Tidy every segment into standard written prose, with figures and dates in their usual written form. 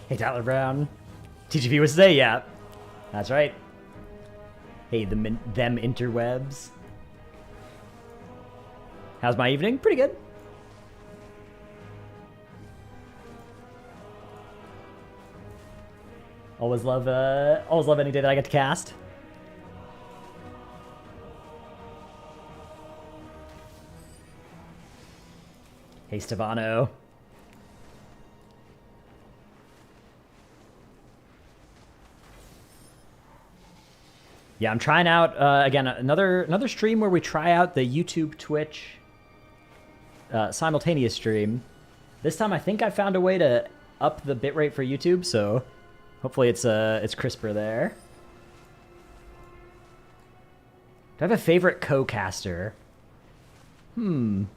Hey, Tyler Brown. TGP was today? Yeah. That's right. Hey, them interwebs. How's my evening? Pretty good. Always love any day that I get to cast. Hey, Stefano. Yeah, I'm trying out again another stream where we try out the YouTube Twitch simultaneous stream. This time I think I found a way to up the bitrate for YouTube, so hopefully it's crisper there. Do I have a favorite co-caster? There's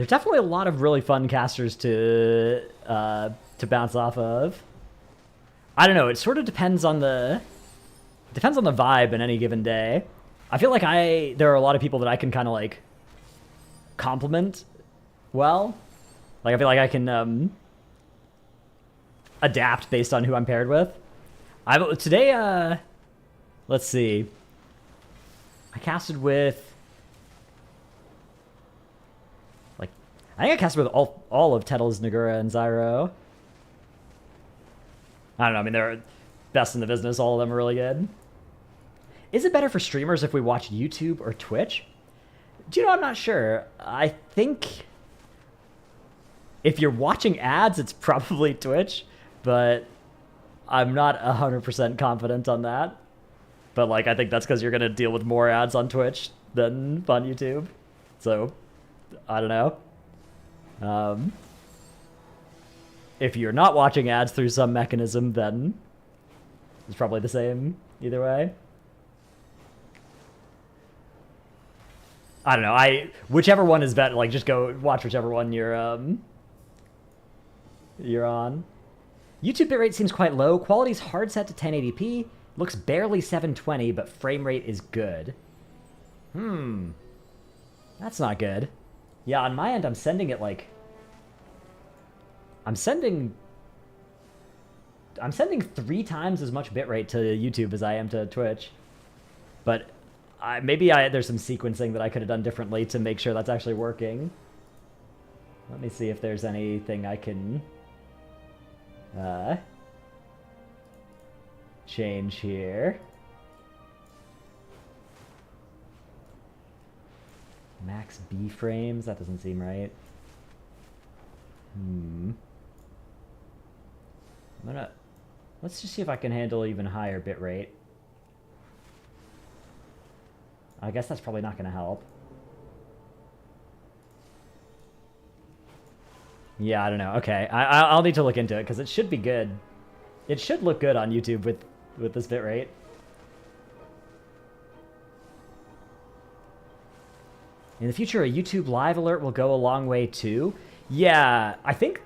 definitely a lot of really fun casters to bounce off of. I don't know. It sort of depends on the vibe in any given day. I feel like there are a lot of people that I can kind of like compliment well. Like I feel like I can adapt based on who I'm paired with. Today, let's see. I casted with I think I casted with all of Tettles, Nagura, and Zyro. I don't know. I mean, they're best in the business. All of them are really good. Is it better for streamers if we watch YouTube or Twitch? Do you know? I'm not sure. I think if you're watching ads, it's probably Twitch, but I'm not 100% confident on that. But like, I think that's because you're gonna deal with more ads on Twitch than on YouTube. So, I don't know. If you're not watching ads through some mechanism, then it's probably the same either way. I don't know. Whichever one is better, like just go watch whichever one you're on. YouTube bitrate seems quite low. Quality's hard set to 1080p. Looks barely 720, but frame rate is good. That's not good. Yeah, on my end, I'm sending it like... I'm sending 3 times as much bitrate to YouTube as I am to Twitch. But maybe there's some sequencing that I could have done differently to make sure that's actually working. Let me see if there's anything I can change here. Max B frames? That doesn't seem right. Let's just see if I can handle even higher bitrate. I guess that's probably not going to help. Yeah, I don't know. Okay, I'll need to look into it because it should be good. It should look good on YouTube with this bitrate. In the future, a YouTube live alert will go a long way too. Yeah, I think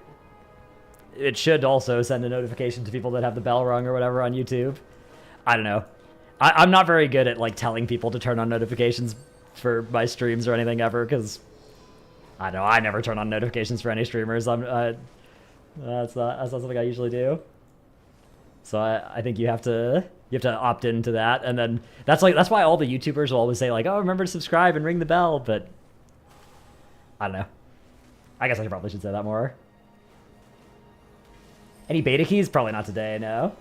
it should also send a notification to people that have the bell rung or whatever on YouTube. I don't know. I'm not very good at like telling people to turn on notifications for my streams or anything ever because I don't know. I never turn on notifications for any streamers. That's not something I usually do. So I think you have to opt into that, and then that's why all the YouTubers will always say like, oh, remember to subscribe and ring the bell. But I don't know. I guess I probably should say that more. Any beta keys? Probably not today, no.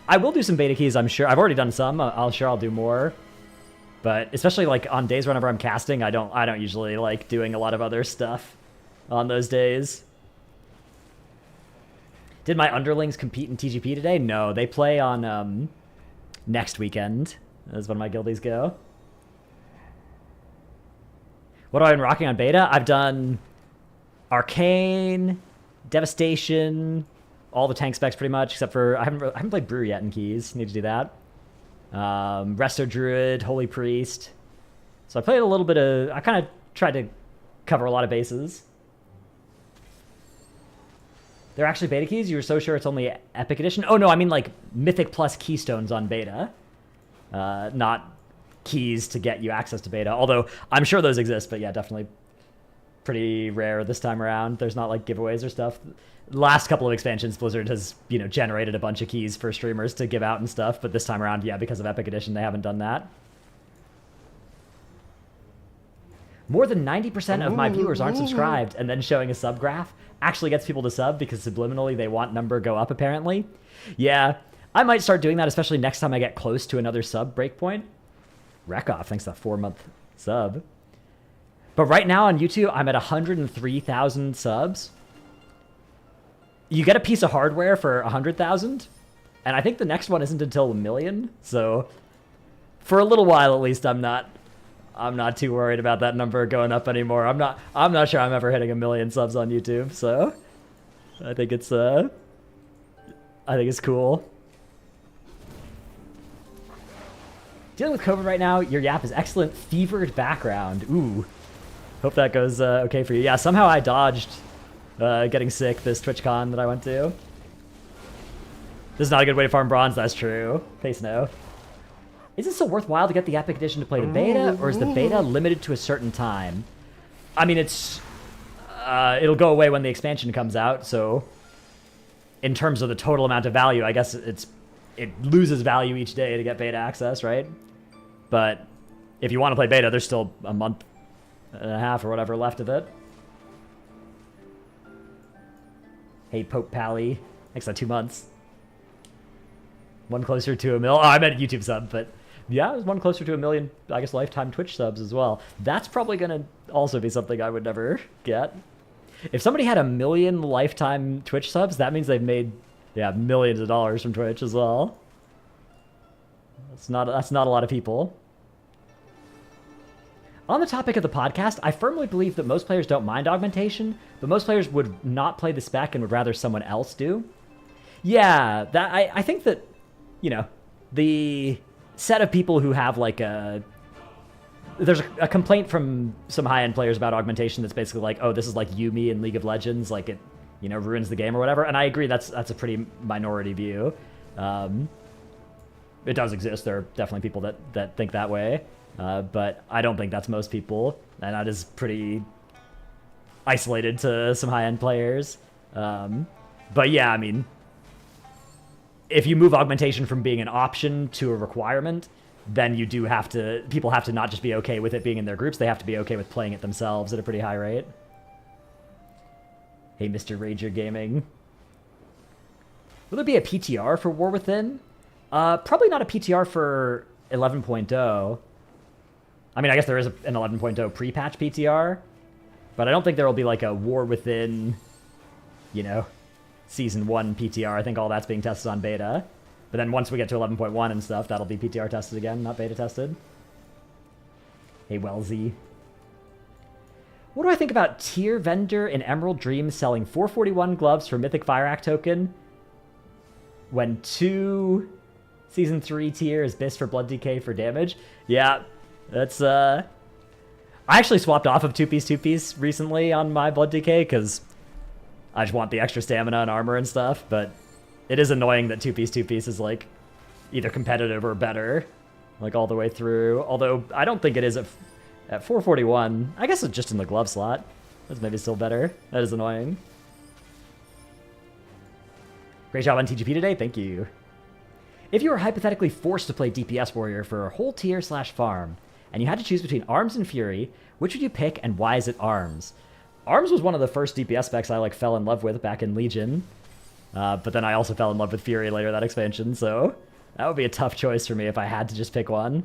I will do some beta keys, I'm sure. I've already done some. I'll do more. But especially like on days whenever I'm casting, I don't usually like doing a lot of other stuff on those days. Did my underlings compete in TGP today? No, they play on next weekend. That's when my guildies go. What have I been rocking on beta? I've done Arcane, Devastation, all the tank specs pretty much, except for I haven't played Brew yet in keys. Need to do that. Resto Druid, Holy Priest. So I played a little bit of... I kind of tried to cover a lot of bases. They're actually beta keys? You were so sure it's only Epic Edition? Oh no, I mean like Mythic plus Keystones on beta. Not keys to get you access to beta. Although I'm sure those exist, but yeah, definitely pretty rare this time around. There's not like giveaways or stuff. Last couple of expansions, Blizzard has, you know, generated a bunch of keys for streamers to give out and stuff, but this time around, yeah, because of Epic Edition, they haven't done that. More than 90% of my viewers aren't subscribed, and then showing a sub graph actually gets people to sub because subliminally they want number go up, apparently. Yeah, I might start doing that, especially next time I get close to another sub breakpoint. Wreckoff, thanks to that 4-month sub. But right now on YouTube, I'm at 103,000 subs. You get a piece of hardware for 100,000, and I think the next one isn't until 1 million. So for a little while, at least, I'm not too worried about that number going up anymore. I'm not sure I'm ever hitting 1 million subs on YouTube. So I think it's cool. Dealing with COVID right now, your yap is excellent. Fevered background. Ooh. Hope that goes okay for you. Yeah, somehow I dodged getting sick this TwitchCon that I went to. This is not a good way to farm bronze, that's true. Face no. Is it still worthwhile to get the Epic Edition to play the beta, or is the beta limited to a certain time? I mean, it's... it'll go away when the expansion comes out, so... In terms of the total amount of value, I guess it loses value each day to get beta access, right? But if you want to play beta, there's still a month and a half or whatever left of it. Hey, Pope Pally. Next on 2 months. One closer to 1 mil. Oh, I meant YouTube sub, but yeah, there's one closer to 1 million, I guess, lifetime Twitch subs as well. That's probably going to also be something I would never get. If somebody had 1 million lifetime Twitch subs, that means they've made, yeah, millions of dollars from Twitch as well. That's not a lot of people. On the topic of the podcast, I firmly believe that most players don't mind augmentation, but most players would not play the spec and would rather someone else do. Yeah, that I think that, you know, the set of people who have like there's a complaint from some high-end players about augmentation that's basically like, oh, this is like Yuumi in League of Legends, like it, you know, ruins the game or whatever. And I agree, that's a pretty minority view. It does exist. There are definitely people that think that way. But I don't think that's most people, and that is pretty isolated to some high-end players. But yeah, I mean, if you move augmentation from being an option to a requirement, then you do have to, people have to not just be okay with it being in their groups, they have to be okay with playing it themselves at a pretty high rate. Hey, Mr. Rager Gaming. Will there be a PTR for War Within? Probably not a PTR for 11.0. I mean, I guess there is an 11.0 pre-patch PTR, but I don't think there will be like a War Within, you know, Season 1 PTR. I think all that's being tested on beta. But then once we get to 11.1 and stuff, that'll be PTR tested again, not beta tested. Hey, Wellesley. What do I think about tier vendor in Emerald Dream selling 441 gloves for Mythic Fire Act token when 2 Season 3 tier is BIS for Blood DK for damage? Yeah, that's, I actually swapped off of 2-piece recently on my Blood DK because I just want the extra stamina and armor and stuff, but it is annoying that 2-piece is, like, either competitive or better, like, all the way through. Although, I don't think it is at 441. I guess it's just in the glove slot. That's maybe still better. That is annoying. Great job on TGP today. Thank you. If you were hypothetically forced to play DPS Warrior for a whole tier/farm, and you had to choose between Arms and Fury, which would you pick, and why is it Arms? Arms was one of the first DPS specs I, like, fell in love with back in Legion. But then I also fell in love with Fury later that expansion, so that would be a tough choice for me if I had to just pick one.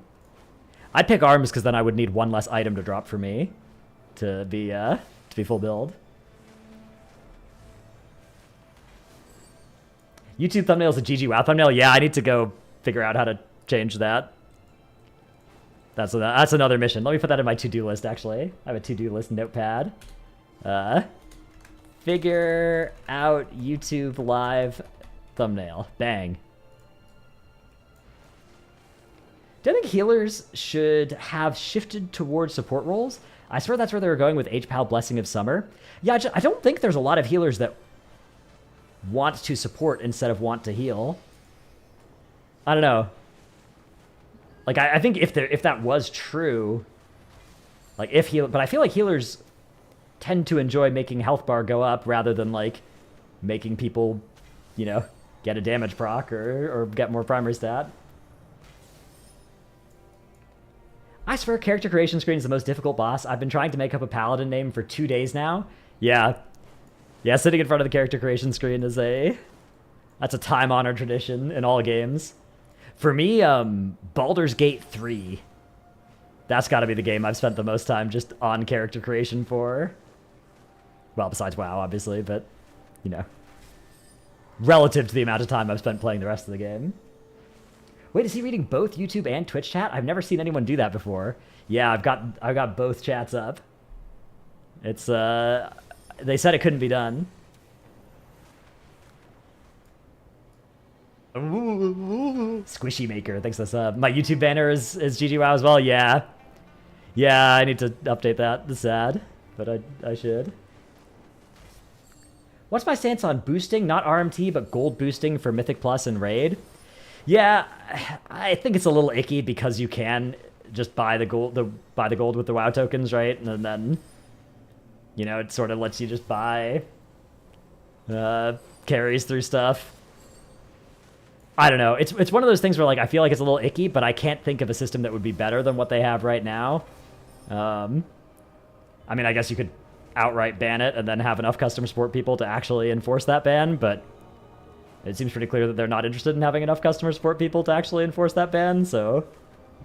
I'd pick Arms because then I would need one less item to drop for me to be full build. YouTube thumbnail is a GG WoW thumbnail. Yeah, I need to go figure out how to change that. That's another mission. Let me put that in my to-do list, actually. I have a to-do list notepad. Figure out YouTube live thumbnail. Bang. Do you think healers should have shifted towards support roles? I swear that's where they were going with HPAL Blessing of Summer. Yeah, I don't think there's a lot of healers that want to support instead of want to heal. I don't know. Like, I think if that was true, like, but I feel like healers tend to enjoy making health bar go up rather than like making people, you know, get a damage proc or get more primary stat. I swear character creation screen is the most difficult boss. I've been trying to make up a paladin name for 2 days now. Yeah. Yeah, sitting in front of the character creation screen is that's a time-honored tradition in all games. For me, Baldur's Gate 3. That's got to be the game I've spent the most time just on character creation for. Well, besides WoW, obviously, but, you know, relative to the amount of time I've spent playing the rest of the game. Wait, is he reading both YouTube and Twitch chat? I've never seen anyone do that before. Yeah, I've got both chats up. It's they said it couldn't be done. Squishy Maker, thanks this up. My YouTube banner is GG WoW as well. Yeah, yeah, I need to update that. It's sad, but I should. What's my stance on boosting? Not RMT, but gold boosting for Mythic Plus and Raid. Yeah, I think it's a little icky because you can just buy the gold with the WoW tokens, right? And then, you know, it sort of lets you just buy carries through stuff. I don't know. It's one of those things where like I feel like it's a little icky, but I can't think of a system that would be better than what they have right now. I mean, I guess you could outright ban it and then have enough customer support people to actually enforce that ban, but it seems pretty clear that they're not interested in having enough customer support people to actually enforce that ban, so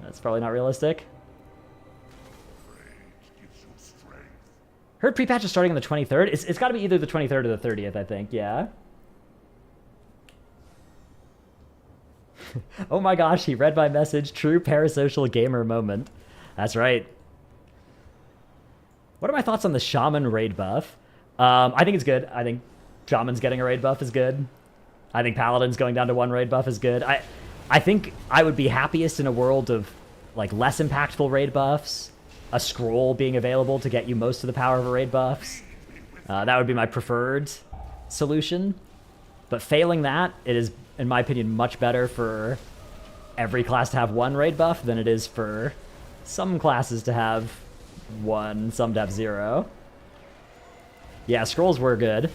that's probably not realistic. Heard pre-patch is starting on the 23rd. It's got to be either the 23rd or the 30th, I think, yeah. Oh my gosh, he read my message. True parasocial gamer moment. That's right. What are my thoughts on the Shaman raid buff? I think it's good. I think Shaman's getting a raid buff is good. I think Paladin's going down to 1 raid buff is good. I think I would be happiest in a world of like less impactful raid buffs, a scroll being available to get you most of the power of a raid buffs. That would be my preferred solution. But failing that, it is, in my opinion, much better for every class to have 1 raid buff than it is for some classes to have 1, some to have 0. Yeah, scrolls were good.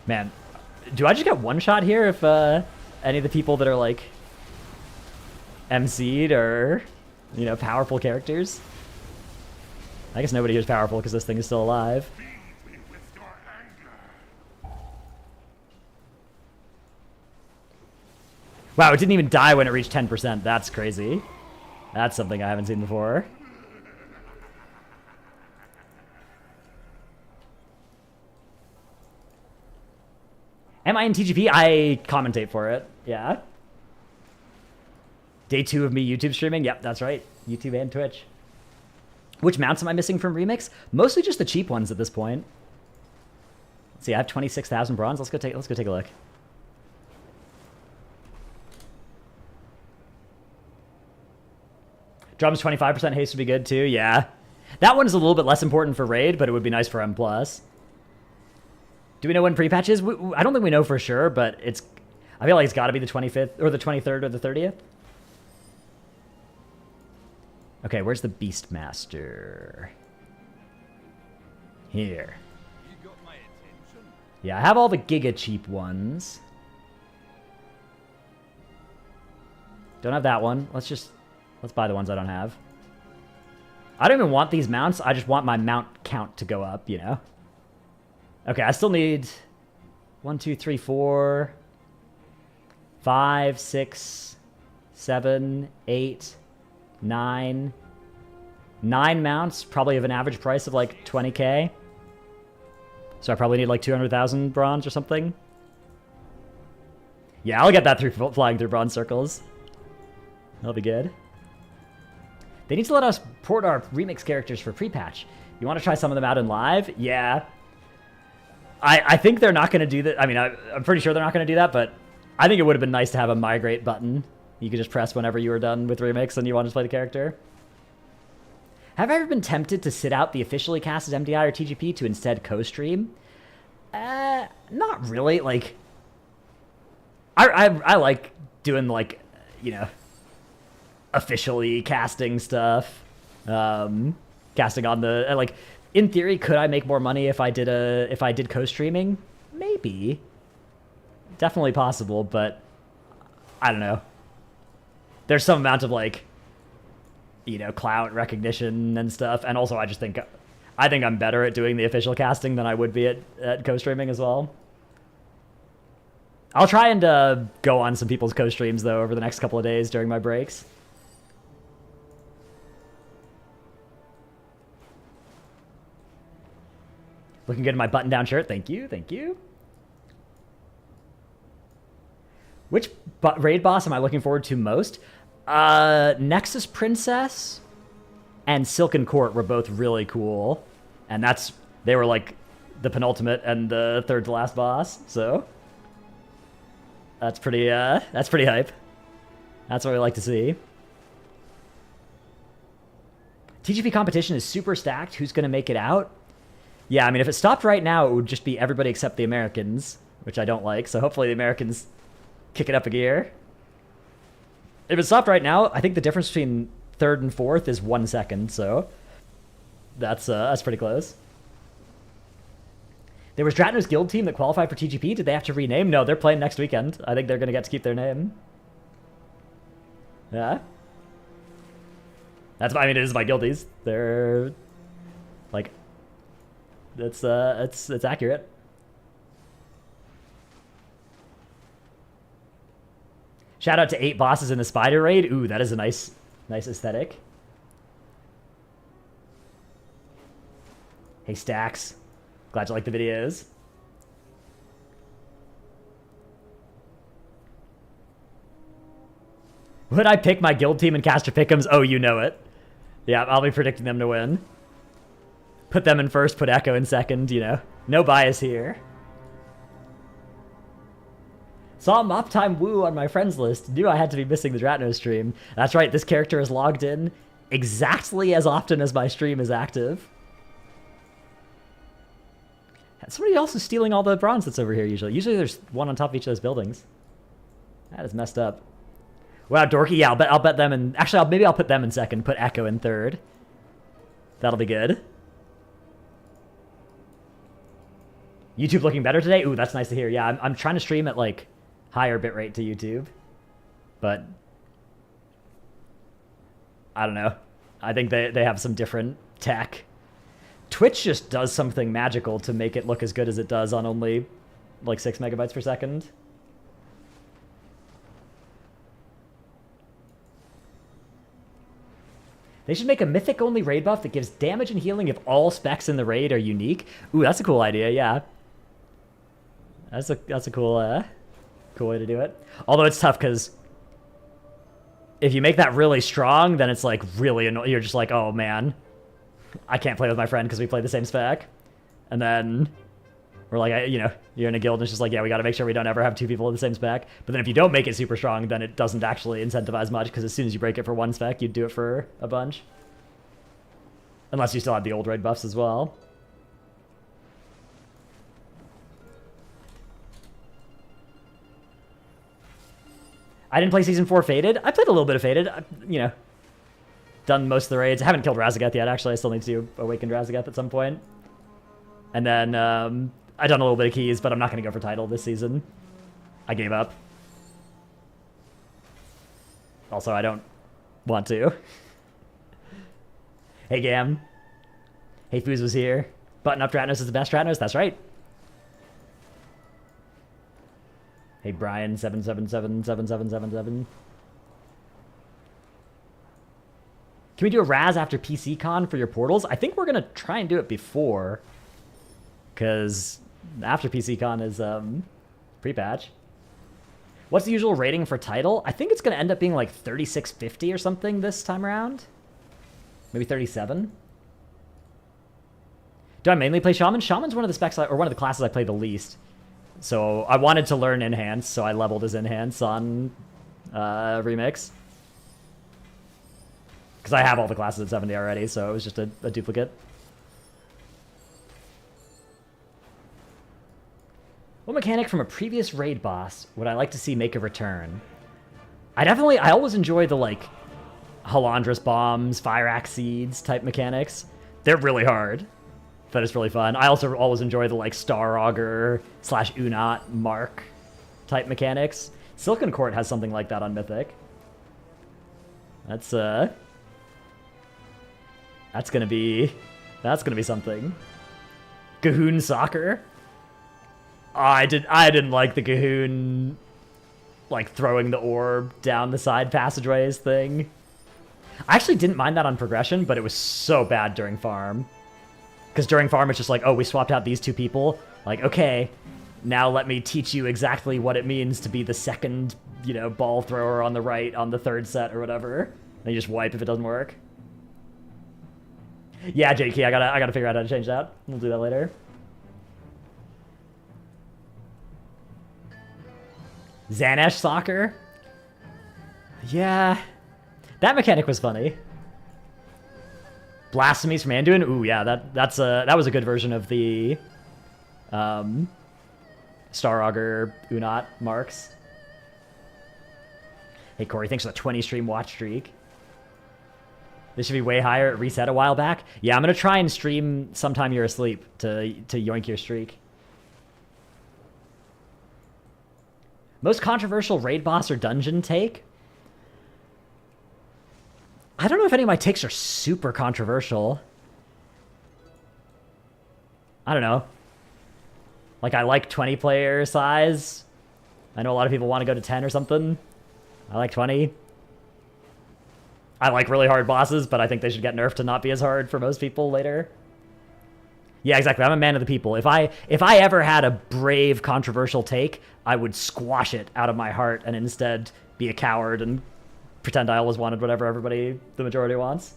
Man, do I just get one shot here if any of the people that are like MC'd are, you know, powerful characters? I guess nobody here's powerful because this thing is still alive. Wow, it didn't even die when it reached 10%. That's crazy. That's something I haven't seen before. Am I in TGP? I commentate for it. Yeah. Day 2 of me YouTube streaming. Yep, that's right. YouTube and Twitch. Which mounts am I missing from Remix? Mostly just the cheap ones at this point. Let's see, I have 26,000 bronze. Let's go take a look. Drums 25% haste would be good too. Yeah. That one is a little bit less important for raid, but it would be nice for M+. Do we know when pre-patch is? I don't think we know for sure, but I feel like it's got to be the 25th or the 23rd or the 30th. Okay, where's the Beastmaster? Here. Yeah, I have all the Giga cheap ones. Don't have that one. Let's buy the ones I don't have. I don't even want these mounts. I just want my mount count to go up, you know? Okay, I still need 1, 2, 3, 4, 5, 6, 7, 8, 9. 9 mounts, probably of an average price of like 20k. So I probably need like 200,000 bronze or something. Yeah, I'll get that through flying through bronze circles. That'll be good. They need to let us port our remix characters for pre-patch. You want to try some of them out in live? Yeah. I think they're not going to do that. I mean, I'm pretty sure they're not going to do that, but I think it would have been nice to have a migrate button. You could just press whenever you were done with remix and you wanted to play the character. Have I ever been tempted to sit out the officially cast as MDI or TGP to instead co-stream? Not really. Like, I like doing, like, you know, officially casting stuff. casting on the like. In theory, could I make more money if I did co-streaming? Maybe. Definitely possible, but I don't know. There's some amount of like, you know, clout recognition and stuff, and also I think I'm better at doing the official casting than I would be at co-streaming as well. I'll try and go on some people's co-streams though over the next couple of days during my breaks. Looking good in my button-down shirt. Thank you, thank you. Which raid boss am I looking forward to most? Nexus Princess and Silken Court were both really cool. And they were like the penultimate and the third to last boss, so that's pretty hype. That's what we like to see. TGP competition is super stacked. Who's gonna make it out? Yeah, I mean, if it stopped right now, it would just be everybody except the Americans, which I don't like. So hopefully the Americans kick it up a gear. If it stopped right now, I think the difference between third and fourth is 1 second. So that's pretty close. There was Dratno's guild team that qualified for TGP. Did they have to rename? No, they're playing next weekend. I think they're going to get to keep their name. Yeah. I mean, it is my guildies. They're like, it's accurate. Shout out to 8 bosses in the spider raid. Ooh, that is a nice aesthetic. Hey Stacks, glad you like the videos. Would I pick my guild team and caster pick'ems? Oh, you know it. Yeah, I'll be predicting them to win. Put them in first, put Echo in second, you know. No bias here. Saw Mop Time Woo on my friends list. Knew I had to be missing the Dratno stream. That's right, this character is logged in exactly as often as my stream is active. Somebody else is stealing all the bronze that's over here usually. Usually there's one on top of each of those buildings. That is messed up. Wow, Dorky. Yeah, I'll bet them in... Actually, maybe I'll put them in second. Put Echo in third. That'll be good. YouTube looking better today? Ooh, that's nice to hear. Yeah, I'm trying to stream at, like, higher bitrate to YouTube. But... I don't know. I think they have some different tech. Twitch just does something magical to make it look as good as it does on only, like, 6 megabytes per second. They should make a mythic-only raid buff that gives damage and healing if all specs in the raid are unique. Ooh, that's a cool idea, yeah. That's a cool cool way to do it. Although it's tough, because if you make that really strong, then it's, like, really annoying. You're just like, oh, man. I can't play with my friend because we play the same spec. And then we're like, you know, you're in a guild and it's just like, yeah, we got to make sure we don't ever have 2 people in the same spec. But then if you don't make it super strong, then it doesn't actually incentivize much, because as soon as you break it for 1 spec, you'd do it for a bunch. Unless you still have the old raid buffs as well. I didn't play Season 4 Faded. I played a little bit of Faded, you know. Done most of the raids. I haven't killed Razageth yet, actually. I still need to awaken Razageth at some point. And then, I've done a little bit of keys, but I'm not going to go for title this season. I gave up. Also, I don't want to. Hey, Gam. Hey, Foos was here. Button Up Dratnos is the best Dratnos. That's right. Hey, Brian, 7777777. Can we do a Raz after PCCon for your portals? I think we're going to try and do it before. Because after PCCon is pre-patch. What's the usual rating for title? I think it's going to end up being like 3650 or something this time around. Maybe 37. Do I mainly play Shaman? Shaman's one of the specs, or one of the classes I play the least. So I wanted to learn Enhance, so I leveled as Enhance on Remix. Because I have all the classes at 70 already, so it was just a duplicate. What mechanic from a previous raid boss would I like to see make a return? I always enjoy the, like, Halandras bombs, Fire Axe seeds type mechanics. They're really hard, but it's really fun. I also always enjoy the like Star Augur / Unot Mark type mechanics. Silken Court has something like that on Mythic. That's gonna be something. Gahoon Soccer. Oh, I didn't like the Gahoon, like throwing the orb down the side passageways thing. I actually didn't mind that on progression, but it was so bad during farm. Because during farm, it's just like, oh, we swapped out these two people. Like, okay, now let me teach you exactly what it means to be the second, you know, ball thrower on the right on the third set or whatever. And you just wipe if it doesn't work. Yeah, JK, I gotta figure out how to change that. We'll do that later. Xanash Soccer? Yeah. That mechanic was funny. Blasphemies from Anduin? Ooh, yeah, that was a good version of the Star Augur Unot marks. Hey, Corey, thanks for the 20 stream watch streak. This should be way higher. It reset a while back. Yeah, I'm going to try and stream sometime you're asleep to yoink your streak. Most controversial raid boss or dungeon take? I don't know if any of my takes are super controversial. I don't know. Like, I like 20 player size. I know a lot of people want to go to 10 or something. I like 20. I like really hard bosses, but I think they should get nerfed to not be as hard for most people later. Yeah, exactly. I'm a man of the people. If I ever had a brave, controversial take, I would squash it out of my heart and instead be a coward and pretend I always wanted whatever the majority wants.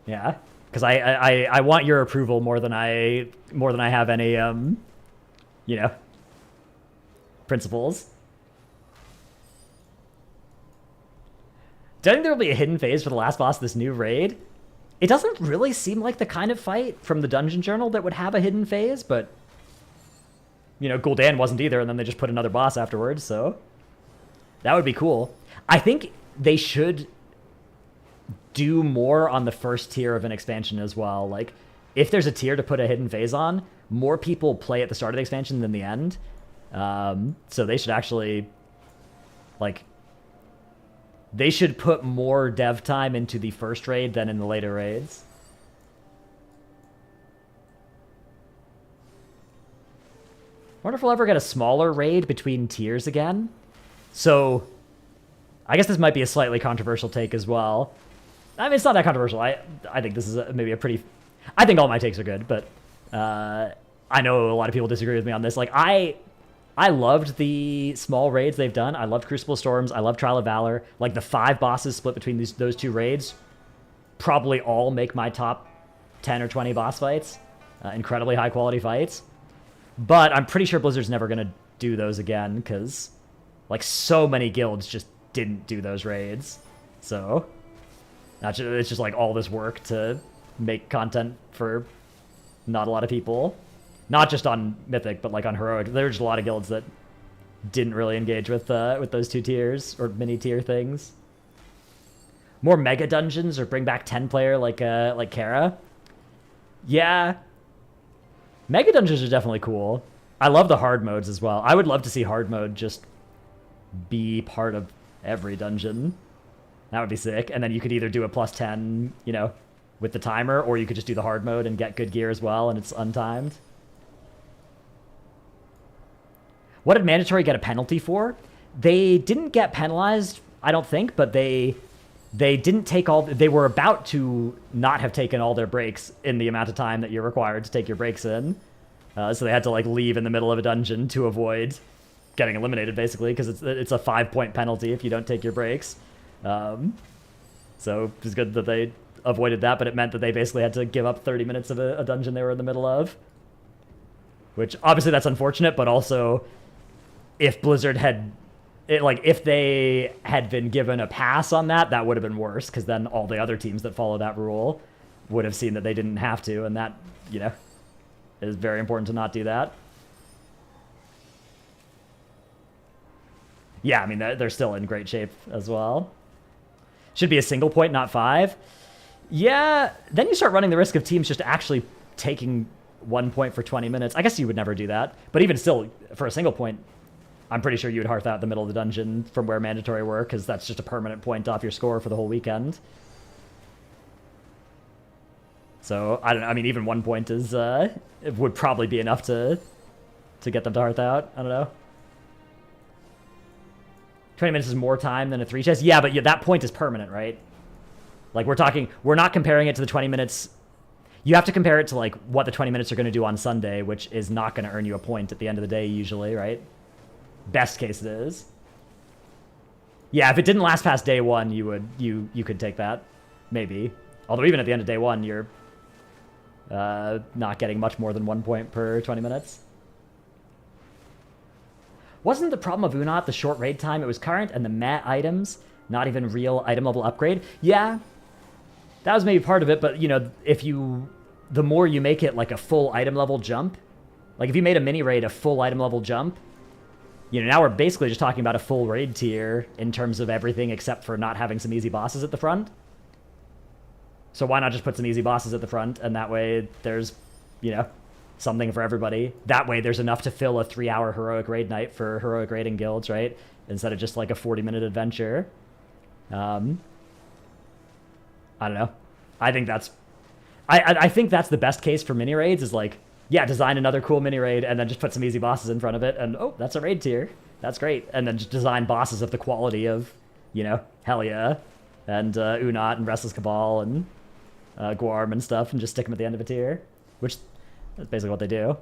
Yeah, because I want your approval more than I have any you know, principles. Do I think there will be a hidden phase for the last boss of this new raid? It doesn't really seem like the kind of fight from the Dungeon Journal that would have a hidden phase, but you know, Gul'dan wasn't either, and then they just put another boss afterwards, so that would be cool. I think they should do more on the first tier of an expansion as well. Like, if there's a tier to put a hidden phase on, more people play at the start of the expansion than the end. So they should actually, like, they should put more dev time into the first raid than in the later raids. I wonder if we'll ever get a smaller raid between tiers again. So, I guess this might be a slightly controversial take as well. I mean, it's not that controversial. I think this is maybe a pretty... I think all my takes are good, but I know a lot of people disagree with me on this. Like, I loved the small raids they've done. I loved Crucible Storms. I love Trial of Valor. Like, the 5 bosses split between those 2 raids probably all make my top 10 or 20 boss fights. Incredibly high-quality fights. But I'm pretty sure Blizzard's never going to do those again, because, like, so many guilds just didn't do those raids. So, it's just, like, all this work to make content for not a lot of people. Not just on Mythic, but, like, on Heroic. There were just a lot of guilds that didn't really engage with those 2 tiers, or mini-tier things. More mega dungeons, or bring back 10-player like Kara. Yeah. Mega dungeons are definitely cool. I love the hard modes as well. I would love to see hard mode just be part of every dungeon. That would be sick. And then you could either do a +10, you know, with the timer, or you could just do the hard mode and get good gear as well, and it's untimed. What did mandatory get a penalty for? They didn't get penalized, I don't think, but they didn't take all... They were about to not have taken all their breaks in the amount of time that you're required to take your breaks in. So they had to, like, leave in the middle of a dungeon to avoid getting eliminated, basically, because it's a 5-point penalty if you don't take your breaks. So it was good that they avoided that, but it meant that they basically had to give up 30 minutes of a dungeon they were in the middle of. Which, obviously, that's unfortunate, but also, if Blizzard had... if they had been given a pass on that, that would have been worse, because then all the other teams that follow that rule would have seen that they didn't have to, and that, you know, is very important to not do that. Yeah, I mean, they're still in great shape as well. Should be a single point, not 5. Yeah, then you start running the risk of teams just actually taking 1 point for 20 minutes. I guess you would never do that. But even still, for a single point, I'm pretty sure you would hearth out the middle of the dungeon from where mandatory were, because that's just a permanent point off your score for the whole weekend. So, I don't know. I mean, even 1 point is it would probably be enough to get them to hearth out. I don't know. 20 minutes is more time than a 3 chest. Yeah, but that point is permanent, right? Like, we're not comparing it to the 20 minutes. You have to compare it to, like, what the 20 minutes are going to do on Sunday, which is not going to earn you a point at the end of the day, usually, right? Best case it is. Yeah, if it didn't last past day 1, you could take that. Maybe. Although even at the end of day 1, you're not getting much more than 1 point per 20 minutes. Wasn't the problem of Unot the short raid time? It was current and the mat items, not even real item level upgrade. Yeah, that was maybe part of it, but, you know, the more you make it like a full item level jump, like if you made a mini raid a full item level jump, you know, now we're basically just talking about a full raid tier in terms of everything except for not having some easy bosses at the front. So why not just put some easy bosses at the front, and that way there's, you know, something for everybody. That way there's enough to fill a 3-hour heroic raid night for heroic raiding guilds, right? Instead of just like a 40-minute adventure. I don't know. I think that's the best case for mini raids is like, yeah, design another cool mini raid and then just put some easy bosses in front of it, and oh, that's a raid tier. That's great. And then just design bosses of the quality of, you know, Helia and Unot and Restless Cabal and Guarm and stuff, and just stick them at the end of a tier, which that's basically what they do.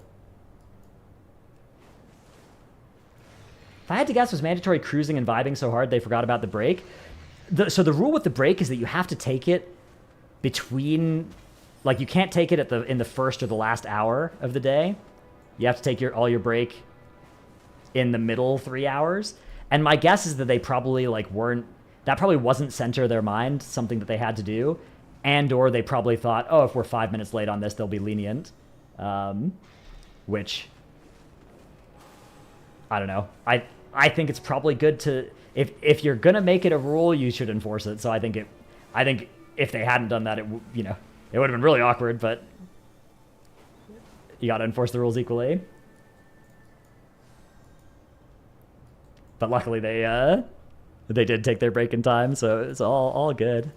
If I had to guess, was mandatory cruising and vibing so hard they forgot about the break? So the rule with the break is that you have to take it between, like, you can't take it in the first or the last hour of the day. You have to take all your break in the middle 3 hours. And my guess is that they probably that probably wasn't center of their mind, something that they had to do, and or they probably thought, oh, if we're 5 minutes late on this, they'll be lenient. Which, I don't know. I think it's probably good to, if you're gonna make it a rule, you should enforce it. So I think if they hadn't done that, it would have been really awkward. But you got to enforce the rules equally. But luckily they did take their break in time, so it's all good.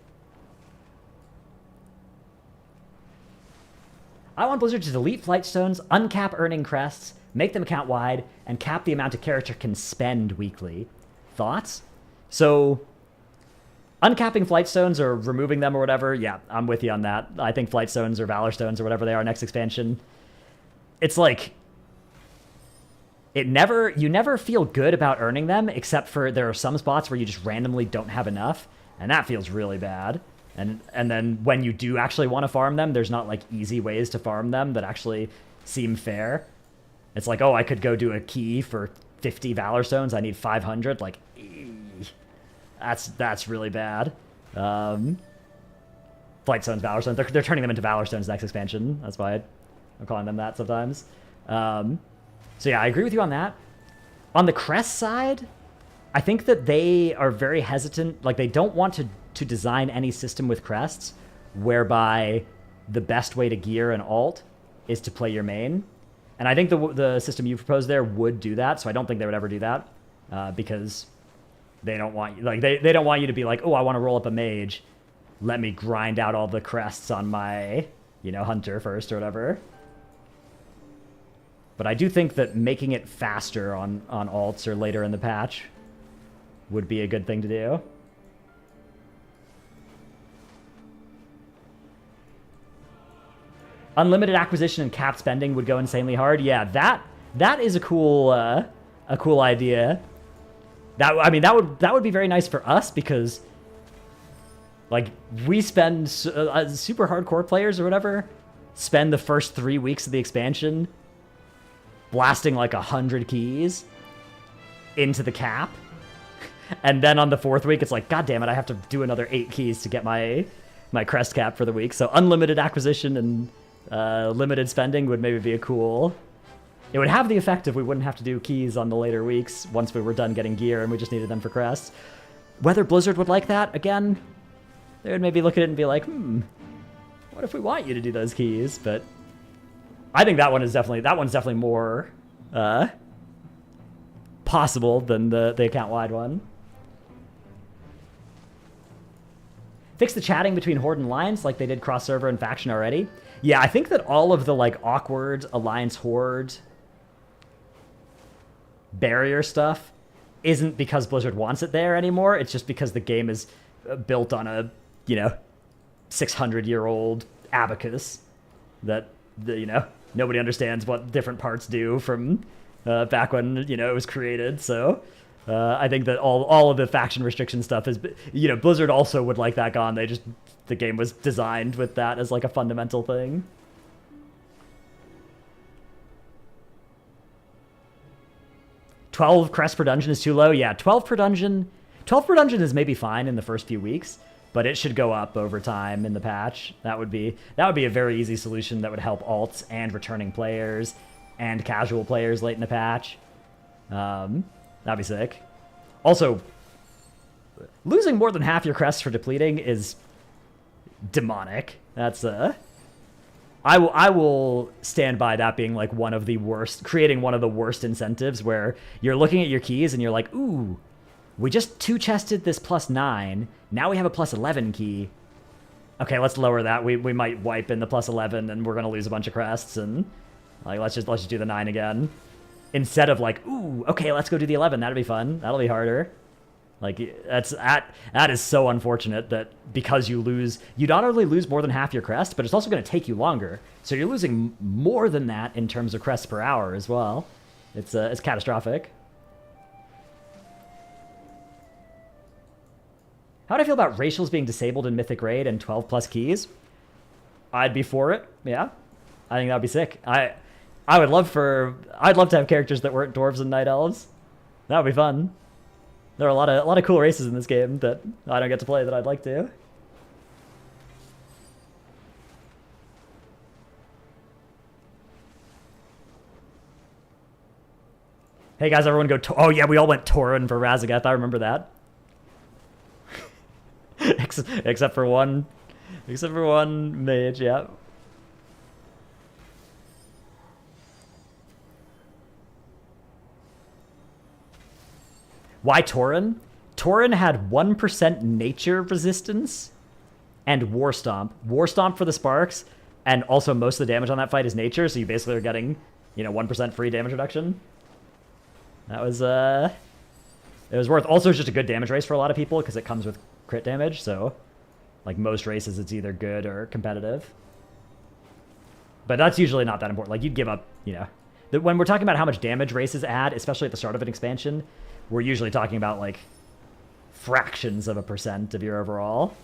I want Blizzard to delete flight stones, uncap earning crests, make them account wide, and cap the amount a character can spend weekly. Thoughts? So, uncapping flight stones or removing them or whatever, yeah, I'm with you on that. I think flight stones or valor stones or whatever they are next expansion, it's like, you never feel good about earning them, except for there are some spots where you just randomly don't have enough, and that feels really bad. And then when you do actually want to farm them, there's not like easy ways to farm them that actually seem fair. It's like, oh, I could go do a key for 50 Valor Stones. I need 500. Like, that's really bad. Flight Stones, Valor Stones. They're turning them into Valor Stones next expansion. That's why I'm calling them that sometimes. So yeah, I agree with you on that. On the crest side, I think that they are very hesitant. Like, they don't want to design any system with crests whereby the best way to gear an alt is to play your main. And I think the system you proposed there would do that, so I don't think they would ever do that, because they don't want you, like, they don't want you to be like, oh, I want to roll up a mage, let me grind out all the crests on my, hunter first or whatever. But I do think that making it faster on alts or later in the patch would be a good thing to do. Unlimited acquisition and cap spending would go insanely hard. Yeah, that is a cool idea. That would be very nice for us, because like we spend super hardcore players or whatever spend the first 3 weeks of the expansion blasting like 100 keys into the cap, and then on the 4th week it's like, god damn it, I have to do another 8 keys to get my crest cap for the week. So unlimited acquisition and limited spending would maybe be a cool It would have the effect if we wouldn't have to do keys on the later weeks once we were done getting gear and we just needed them for crests. Whether Blizzard would like that, again, they would maybe look at it and be like, what if we want you to do those keys? But I think that one's definitely more possible than the account-wide one. Fix the chatting between Horde and Alliance like they did cross-server and faction already. Yeah, I think that all of the like awkward Alliance Horde barrier stuff isn't because Blizzard wants it there anymore. It's just because the game is built on a, 600-year-old abacus that, nobody understands what different parts do from back when, it was created. So I think that all of the faction restriction stuff is, Blizzard also would like that gone. The game was designed with that as like a fundamental thing. $12 crest per dungeon is too low. Yeah, 12 per dungeon is maybe fine in the first few weeks, but it should go up over time in the patch. That would be a very easy solution that would help alts and returning players and casual players late in the patch. That'd be sick. Also, losing more than half your crests for depleting is demonic. That's I will stand by that being like creating one of the worst incentives where you're looking at your keys and you're like, ooh, we just 2-chested this +9. Now we have a +11 key. Okay, let's lower that. We might wipe in the +11 and we're gonna lose a bunch of crests and like let's just do the 9 again. Instead of like, ooh, okay, let's go do the 11. That'll be fun. That'll be harder. Like that is so unfortunate that because you not only lose more than half your crest, but it's also going to take you longer. So you're losing more than that in terms of crests per hour as well. It's catastrophic. How do I feel about racials being disabled in Mythic Raid and 12+ keys? I'd be for it. Yeah, I think that'd be sick. I'd love to have characters that weren't dwarves and night elves. That would be fun. There are a lot of cool races in this game that I don't get to play that I'd like to. Hey guys, everyone go. Oh yeah, we all went Tauren for Razagath. I remember that. except for one mage. Yeah. Why Tauren? Tauren had 1% nature resistance and War Stomp. War Stomp for the sparks, and also most of the damage on that fight is nature, so you basically are getting, 1% free damage reduction. That was, it was worth. Also, it's just a good damage race for a lot of people because it comes with crit damage, so, like most races, it's either good or competitive. But that's usually not that important. Like, you'd give up, when we're talking about how much damage races add, especially at the start of an expansion, we're usually talking about like fractions of a percent of your overall.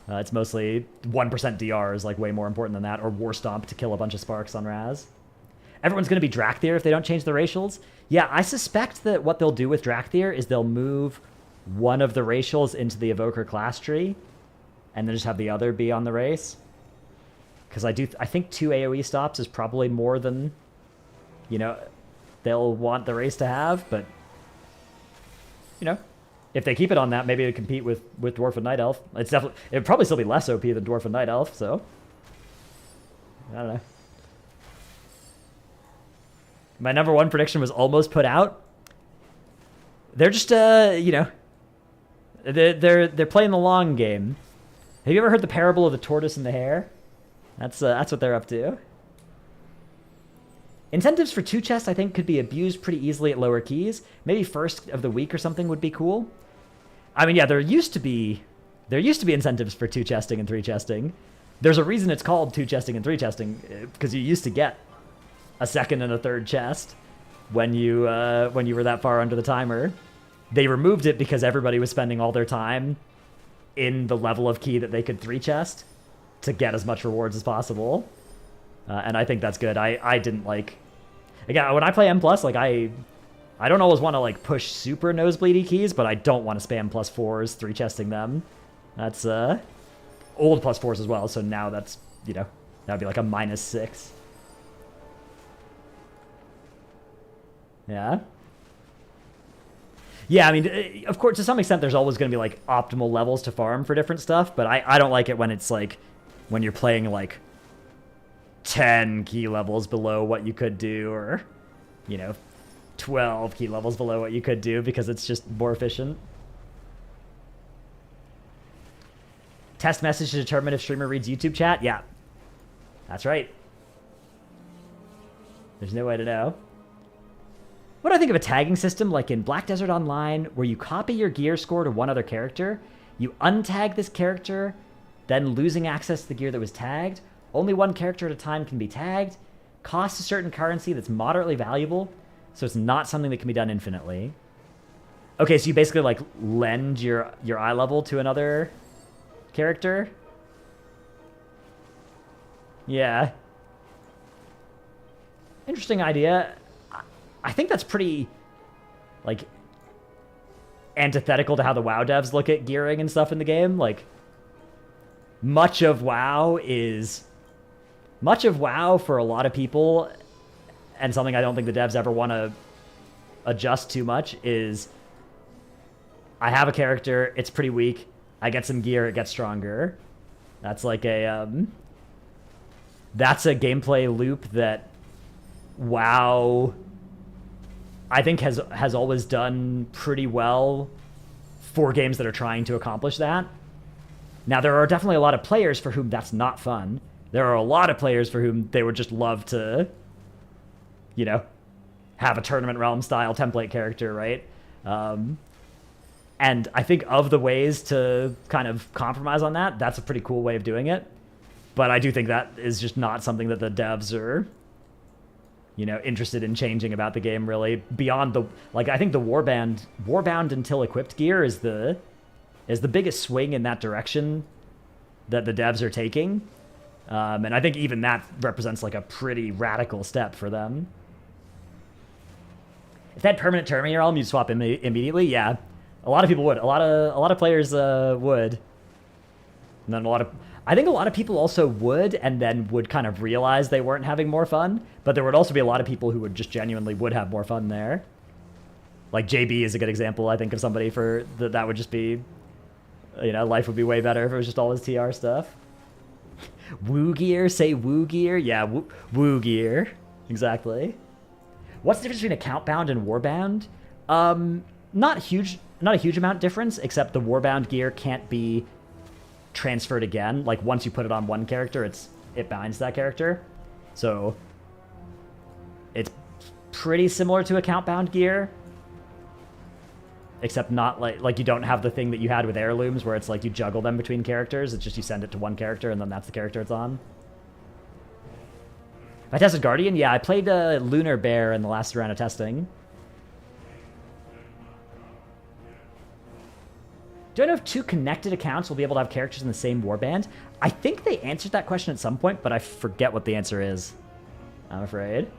It's mostly 1% DR is like way more important than that, or War Stomp to kill a bunch of sparks on Raz. Everyone's going to be Drakthir if they don't change the racials. Yeah, I suspect that what they'll do with Drakthir is they'll move one of the racials into the Evoker class tree, and then just have the other be on the race. Because I think 2 AoE stops is probably more than, they'll want the race to have, but if they keep it on that, maybe it'd compete with Dwarf and Night Elf. It'd probably still be less OP than Dwarf and Night Elf, so I don't know. My number one prediction was almost put out. They're just they're playing the long game. Have you ever heard the parable of the tortoise and the hare? That's what they're up to. Incentives for 2 chests, I think, could be abused pretty easily at lower keys. Maybe first of the week or something would be cool. I mean, yeah, there used to be incentives for 2 chesting and 3 chesting. There's a reason it's called 2 chesting and 3 chesting, because you used to get a second and a third chest when you were that far under the timer. They removed it because everybody was spending all their time in the level of key that they could 3 chest to get as much rewards as possible. And I think that's good. I didn't like... Again, when I play M+, like, I don't always want to, like, push super nosebleedy keys, but I don't want to spam +4s, 3-chesting them. That's, old +4s as well, so now that's, that'd be like a -6. Yeah. Yeah, I mean, of course, to some extent, there's always going to be, like, optimal levels to farm for different stuff, but I don't like it when it's, like, when you're playing, like, 10 key levels below what you could do, or, you know, 12 key levels below what you could do, because it's just more efficient. Test message to determine if streamer reads YouTube chat? Yeah. That's right. There's no way to know. What do I think of a tagging system like in Black Desert Online, where you copy your gear score to one other character, you untag this character, then losing access to the gear that was tagged, only one character at a time can be tagged, costs a certain currency that's moderately valuable, so it's not something that can be done infinitely. Okay, so you basically, like, lend your eye level to another character? Yeah. Interesting idea. I think that's pretty, like, antithetical to how the WoW devs look at gearing and stuff in the game. Like, much of WoW for a lot of people, and something I don't think the devs ever want to adjust too much, is I have a character, it's pretty weak, I get some gear, it gets stronger. That's like that's a gameplay loop that WoW, I think, has always done pretty well for games that are trying to accomplish that. Now, there are definitely a lot of players for whom that's not fun. There are a lot of players for whom they would just love to, you know, have a Tournament Realm style template character, right? And I think of the ways to kind of compromise on that, that's a pretty cool way of doing it. But I do think that is just not something that the devs are, you know, interested in changing about the game, really. Beyond the, like, I think the Warbound until equipped gear is the biggest swing in that direction that the devs are taking. And I think even that represents, like, a pretty radical step for them. If they had permanent Tournament Realm, you'd swap immediately. Yeah, a lot of people would. A lot of players would. And then I think a lot of people also would, and then would kind of realize they weren't having more fun. But there would also be a lot of people who would just genuinely would have more fun there. Like JB is a good example, I think, of somebody for that would just be, you know, life would be way better if it was just all his TR stuff. Woo gear, say woo gear. Yeah, woo gear. Exactly. What's the difference between account bound and warbound? Not a huge amount difference, except the warbound gear can't be transferred again. Like, once you put it on one character, it binds that character. So it's pretty similar to account bound gear, except not like you don't have the thing that you had with heirlooms where it's like you juggle them between characters. It's just you send it to one character and then that's the character it's on. I tested Guardian. Yeah, I played Lunar Bear in the last round of testing. Do I know if two connected accounts will be able to have characters in the same warband? I think they answered that question at some point, but I forget what the answer is, I'm afraid.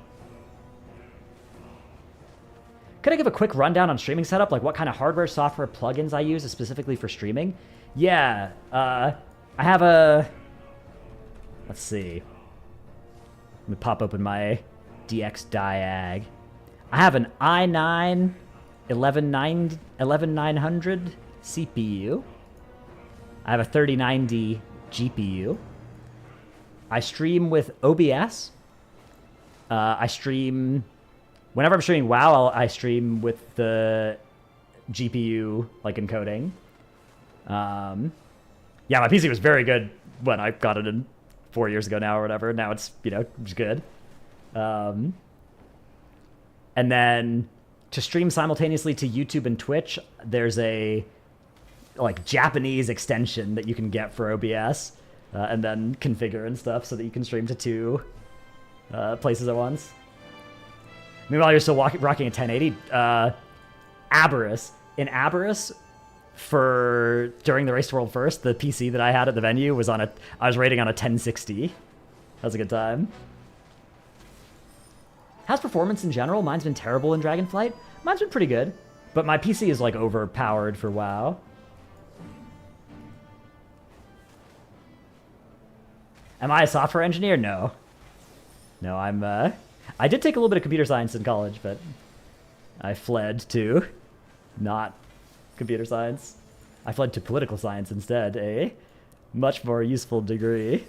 Could I give a quick rundown on streaming setup? Like what kind of hardware, software, plugins I use specifically for streaming? Yeah, I have a... Let's see. Let me pop open my DX Diag. I have an i9 11900 CPU. I have a 3090 GPU. I stream with OBS. I stream... Whenever I'm streaming WoW, I stream with the GPU, like, encoding. Yeah, my PC was very good when I got it in 4 years ago now or whatever. Now it's, you know, it's good. And then to stream simultaneously to YouTube and Twitch, there's a, like, Japanese extension that you can get for OBS and then configure and stuff so that you can stream to two places at once. Meanwhile, you're still rocking a 1080. Aberrus. In Aberrus, during the Race to World First, the PC that I had at the venue was I was rating on a 1060. That was a good time. How's performance in general? Mine's been terrible in Dragonflight. Mine's been pretty good, but my PC is, like, overpowered for WoW. Am I a software engineer? No. No, I'm, I did take a little bit of computer science in college, but I fled to not computer science. I fled to political science instead, a much more useful degree.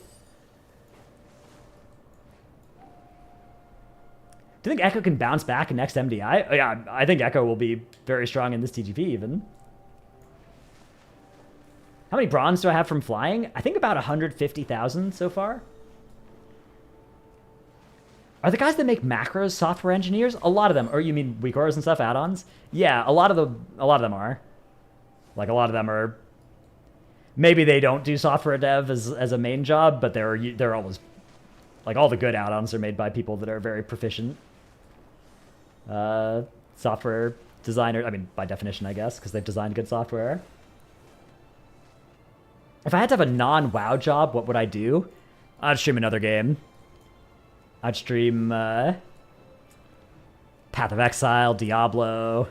Do you think Echo can bounce back in next MDI? Oh, yeah, I think Echo will be very strong in this TGP even. How many bronze do I have from flying? I think about 150,000 so far. Are the guys that make macros software engineers? A lot of them. Or you mean WeakAuras and stuff, add-ons? Yeah, a lot of them are. Like, a lot of them are... Maybe they don't do software dev as a main job, but they're always... Like, all the good add-ons are made by people that are very proficient. Software designer... I mean, by definition, I guess, because they've designed good software. If I had to have a non-WoW job, what would I do? I'd stream another game. I'd stream Path of Exile, Diablo,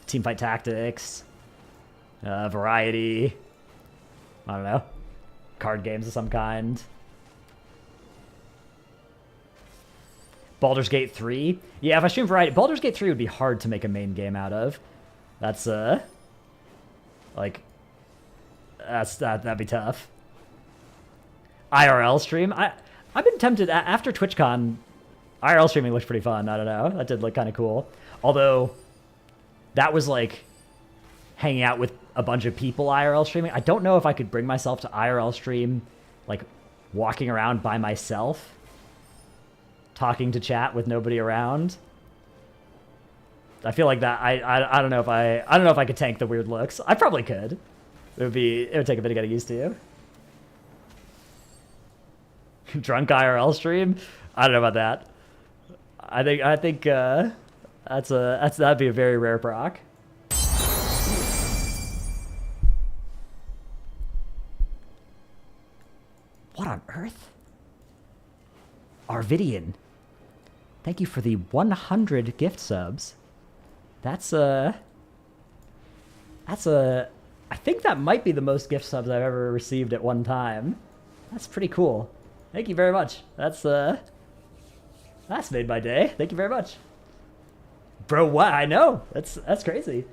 Teamfight Tactics, Variety. I don't know. Card games of some kind. Baldur's Gate 3. Yeah, if I stream Variety, Baldur's Gate 3 would be hard to make a main game out of. That's, like... That'd be tough. IRL stream. I've been tempted after TwitchCon. IRL streaming looked pretty fun. I don't know. That did look kind of cool. Although that was like hanging out with a bunch of people IRL streaming. I don't know if I could bring myself to IRL stream, like walking around by myself, talking to chat with nobody around. I feel like that. I don't know if I could tank the weird looks. I probably could. It would take a bit of getting used to. Drunk IRL stream? I don't know about that. I think that'd be a very rare proc. What on earth? Arvidian. Thank you for the 100 gift subs. I think that might be the most gift subs I've ever received at one time. That's pretty cool. Thank you very much. That's made my day. Thank you very much. Bro, what? I know. That's crazy.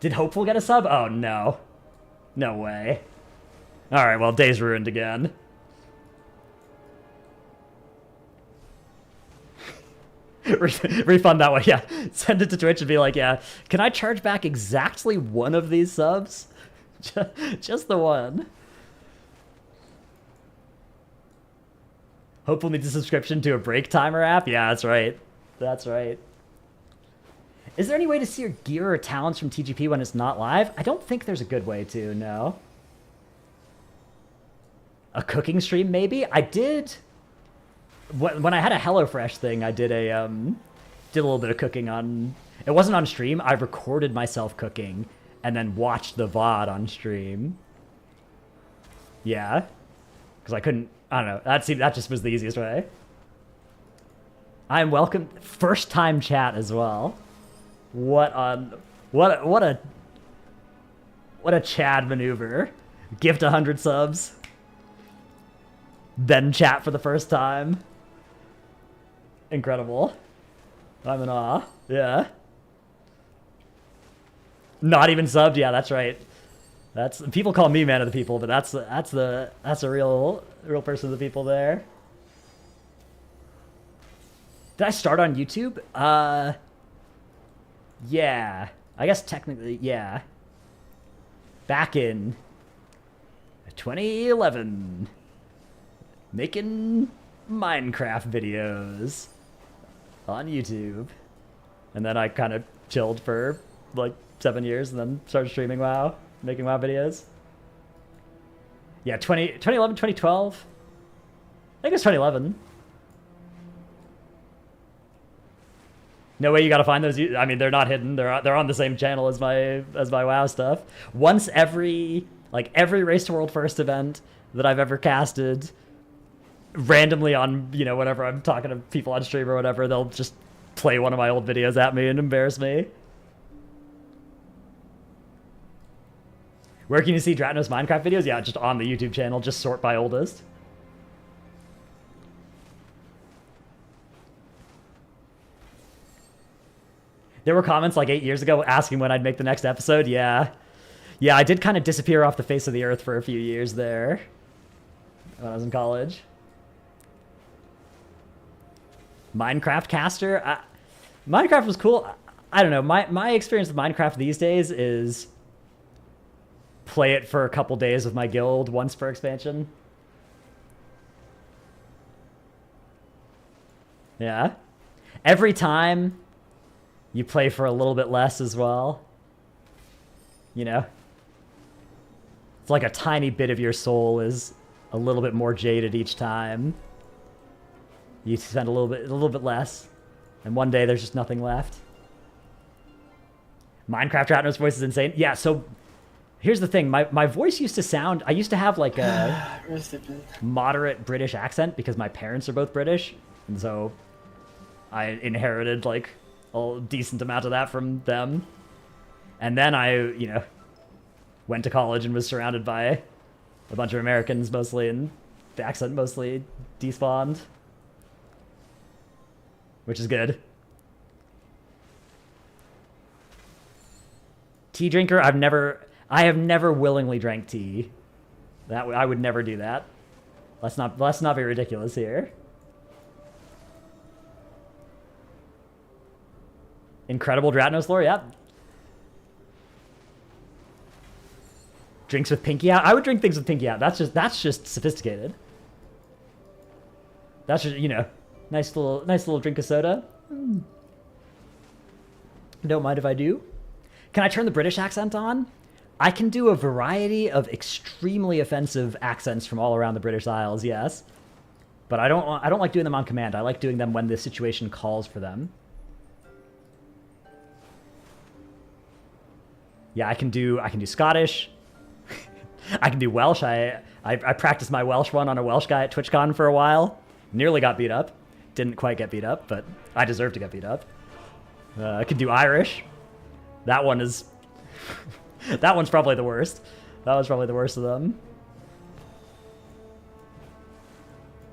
Did Hopeful get a sub? Oh, no. No way. Alright, well, day's ruined again. Refund that one, yeah. Send it to Twitch and be like, yeah, can I charge back exactly one of these subs? Just the one. Hopefully needs a subscription to a break timer app. Yeah, that's right. That's right. Is there any way to see your gear or talents from TGP when it's not live? I don't think there's a good way to, no. A cooking stream, maybe? I did... When I had a HelloFresh thing, I did a little bit of cooking on... It wasn't on stream. I recorded myself cooking and then watched the VOD on stream. Yeah. Because I couldn't... I don't know. That just was the easiest way. I'm welcome. First time chat as well. What a Chad maneuver. Gift 100 subs. Then chat for the first time. Incredible. I'm in awe. Yeah. Not even subbed. Yeah, that's right. That's people call me man of the people, but that's a real person of the people there. Did I start on YouTube? Yeah. I guess technically, yeah. Back in 2011. Making Minecraft videos on YouTube. And then I kind of chilled for like 7 years and then started streaming WoW, making WoW videos. Yeah, 2011, 2012. I think it was 2011. No way you gotta find those. I mean, they're not hidden. They're on the same channel as my WoW stuff. Once every Race to World First event that I've ever casted, randomly on, you know, whenever I'm talking to people on stream or whatever, they'll just play one of my old videos at me and embarrass me. Where can you see Dratnos Minecraft videos? Yeah, just on the YouTube channel, just sort by oldest. There were comments like 8 years ago asking when I'd make the next episode. Yeah. Yeah, I did kind of disappear off the face of the earth for a few years there when I was in college. Minecraft caster? Minecraft was cool. I don't know. My experience with Minecraft these days is play it for a couple days with my guild once per expansion. Yeah. Every time you play for a little bit less as well. You know? It's like a tiny bit of your soul is a little bit more jaded each time. You spend a little bit less. And one day there's just nothing left. Minecraft Ratner's voice is insane. Yeah, so here's the thing. My voice used to sound... I used to have like a moderate British accent because my parents are both British. And so I inherited like a decent amount of that from them. And then I, you know, went to college and was surrounded by a bunch of Americans mostly, and the accent mostly despawned. Which is good. Tea drinker, I have never willingly drank tea. I would never do that. Let's not be ridiculous here. Incredible Dratnos lore, yeah. Drinks with pinky out. I would drink things with pinky out. That's just sophisticated. That's just, you know, nice little drink of soda. Don't mind if I do. Can I turn the British accent on? I can do a variety of extremely offensive accents from all around the British Isles, yes. But I don't like doing them on command. I like doing them when the situation calls for them. Yeah, I can do Scottish. I can do Welsh. I practiced my Welsh one on a Welsh guy at TwitchCon for a while. Nearly got beat up. Didn't quite get beat up, but I deserve to get beat up. I can do Irish. That one is... that one's probably the worst. That was probably the worst of them.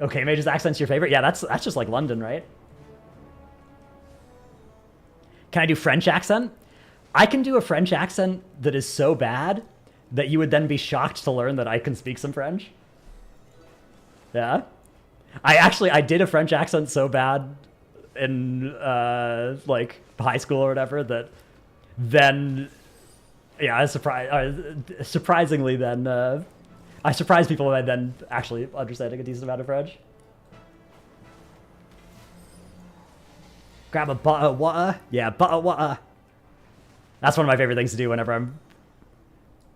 Okay, Mage's accent's your favorite? Yeah, that's just like London, right? Can I do French accent? I can do a French accent that is so bad that you would then be shocked to learn that I can speak some French. Yeah. I did a French accent so bad in like high school or whatever that then, yeah, I surprisingly then I surprised people by then actually understanding a decent amount of French. Grab a butter water. Yeah, butter water. That's one of my favorite things to do whenever I'm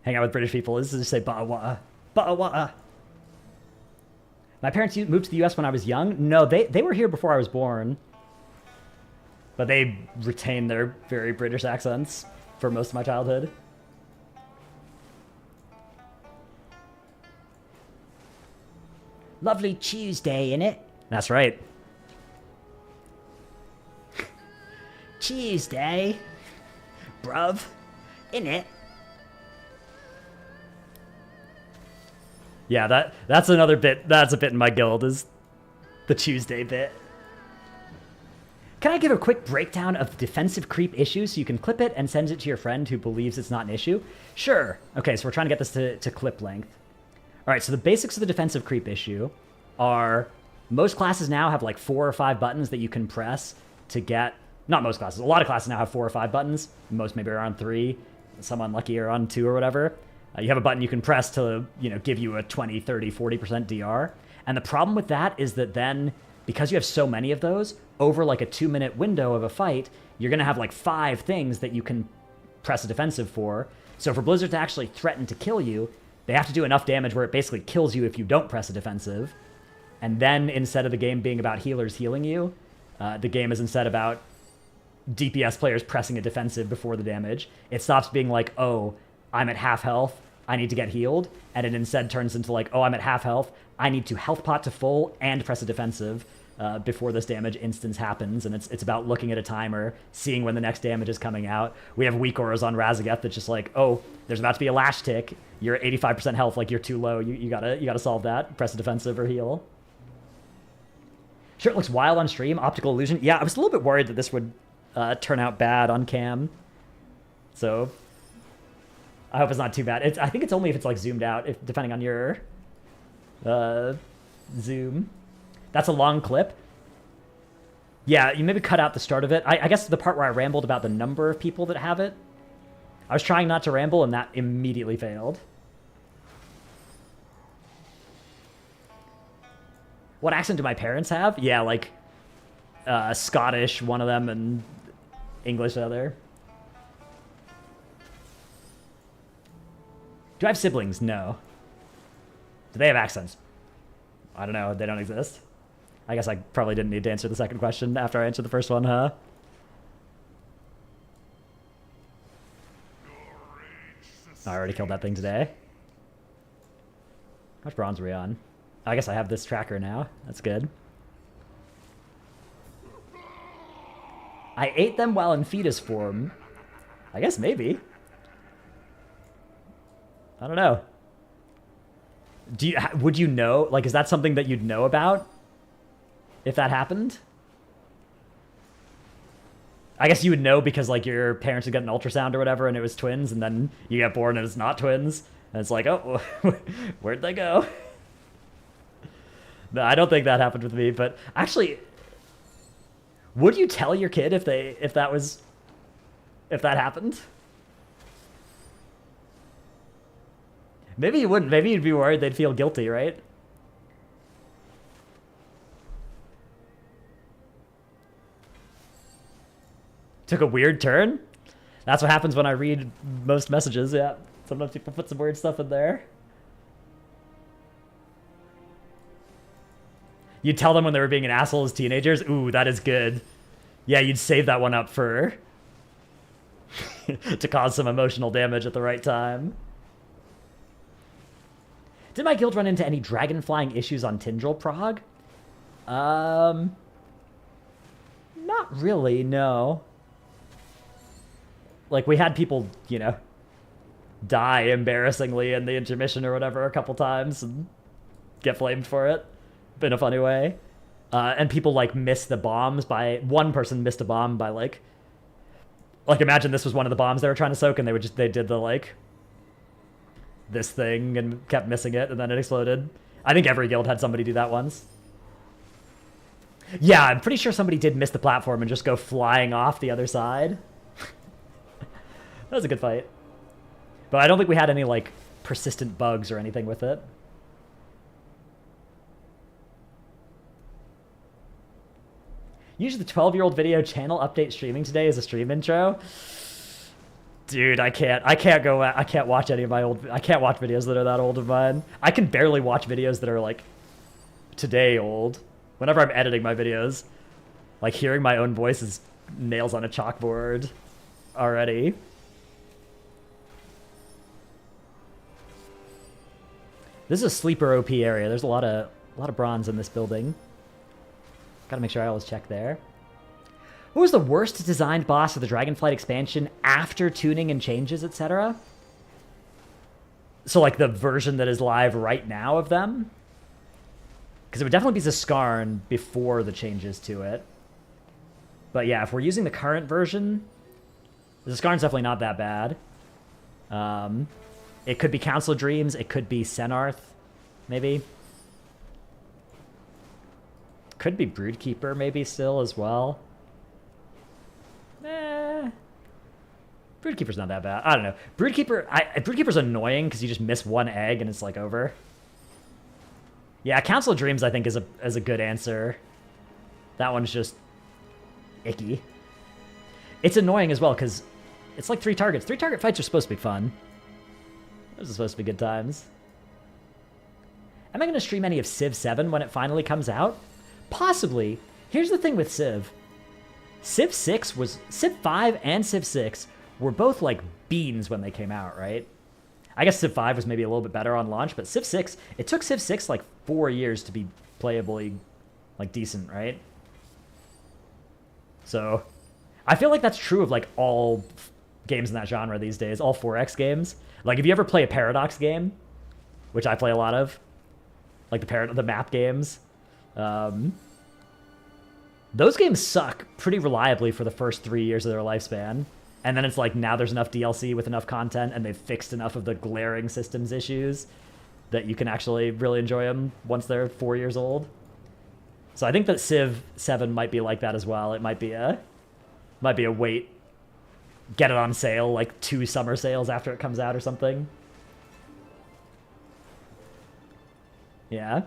hanging out with British people is to just say butter water. Butter water. My parents moved to the US when I was young. No, they were here before I was born. But they retained their very British accents for most of my childhood. Lovely Tuesday, innit? That's right. Tuesday. Bruv. Innit? Yeah, that's another bit. That's a bit in my guild, is the Tuesday bit. Can I give a quick breakdown of the defensive creep issue so you can clip it and send it to your friend who believes it's not an issue? Sure. Okay, so we're trying to get this to clip length. All right, so the basics of the defensive creep issue are most classes now have like 4 or 5 buttons that you can press to get... Not most classes. A lot of classes now have 4 or 5 buttons. Most maybe are on 3. Some unlucky are on 2 or whatever. You have a button you can press to, you know, give you a 20, 30, 40% DR. And the problem with that is that then, because you have so many of those, over like a 2-minute window of a fight, you're going to have like 5 things that you can press a defensive for. So for Blizzard to actually threaten to kill you, they have to do enough damage where it basically kills you if you don't press a defensive. And then instead of the game being about healers healing you, the game is instead about DPS players pressing a defensive before the damage. It stops being like, oh, I'm at half health, I need to get healed, and it instead turns into like, oh, I'm at half health, I need to health pot to full and press a defensive before this damage instance happens, and it's about looking at a timer, seeing when the next damage is coming out. We have weak auras on Razageth that's just like, oh, there's about to be a lash tick, you're at 85% health, like you're too low, you gotta solve that, press a defensive or heal. Sure, it looks wild on stream, optical illusion. Yeah, I was a little bit worried that this would turn out bad on cam. So I hope it's not too bad. I think it's only if it's like zoomed out, if depending on your zoom. That's a long clip. Yeah, you maybe cut out the start of it. I guess the part where I rambled about the number of people that have it. I was trying not to ramble, and that immediately failed. What accent do my parents have? Yeah, like Scottish, one of them, and English, the other. Do I have siblings? No. Do they have accents? I don't know. They don't exist. I guess I probably didn't need to answer the second question after I answered the first one, huh? I already killed that thing today. How much bronze are we on? I guess I have this tracker now. That's good. I ate them while in fetus form. I guess maybe. I don't know. Would you know? Like, is that something that you'd know about? If that happened? I guess you would know because, like, your parents would get an ultrasound or whatever and it was twins, and then you get born and it's not twins. And it's like, oh, where'd they go? No, I don't think that happened with me, but actually, would you tell your kid if that happened? Maybe you wouldn't. Maybe you'd be worried they'd feel guilty, right? Took a weird turn? That's what happens when I read most messages, yeah. Sometimes people put some weird stuff in there. You'd tell them when they were being an asshole as teenagers? Ooh, that is good. Yeah, you'd save that one up for... to cause some emotional damage at the right time. Did my guild run into any dragon flying issues on Tindril Prague? Not really, no. Like, we had people, you know, die embarrassingly in the intermission or whatever a couple times and get flamed for it in a funny way. And people, like, miss the bombs by... One person missed a bomb by, like, imagine this was one of the bombs they were trying to soak, and they did the, like, this thing and kept missing it, and then it exploded. I think every guild had somebody do that once. Yeah, I'm pretty sure somebody did miss the platform and just go flying off the other side. That was a good fight. But I don't think we had any, like, persistent bugs or anything with it. Usually the 12-year-old video channel update streaming today is a stream intro. Dude, I can't watch any of my I can't watch videos that are that old of mine. I can barely watch videos that are, like, today old. Whenever I'm editing my videos, like, hearing my own voice is nails on a chalkboard already. This is a sleeper OP area. There's a lot of bronze in this building. Gotta make sure I always check there. What was the worst designed boss of the Dragonflight expansion after tuning and changes, etc.? So, like, the version that is live right now of them? Because it would definitely be Zaskarn before the changes to it. But yeah, if we're using the current version, Zaskarn's definitely not that bad. It could be Council of Dreams. It could be Senarth, maybe. Could be Broodkeeper, maybe, still, as well. Broodkeeper's not that bad. I don't know. Broodkeeper's annoying because you just miss one egg and it's, like, over. Yeah, Council of Dreams, I think, is a good answer. That one's just icky. It's annoying as well because it's like 3 targets. 3-target fights are supposed to be fun. Those are supposed to be good times. Am I going to stream any of Civ 7 when it finally comes out? Possibly. Here's the thing with Civ. Civ 5 and Civ 6 were both, like, beans when they came out, right? I guess Civ 5 was maybe a little bit better on launch, but Civ 6, it took Civ 6, like, 4 years to be playably, like, decent, right? So, I feel like that's true of, like, all games in that genre these days, all 4X games. Like, if you ever play a Paradox game, which I play a lot of, like the map games, those games suck pretty reliably for the first 3 years of their lifespan. And then it's like now there's enough DLC with enough content and they've fixed enough of the glaring systems issues that you can actually really enjoy them once they're 4 years old. So I think that Civ 7 might be like that as well. It might be a wait, get it on sale like 2 summer sales after it comes out or something. Yeah.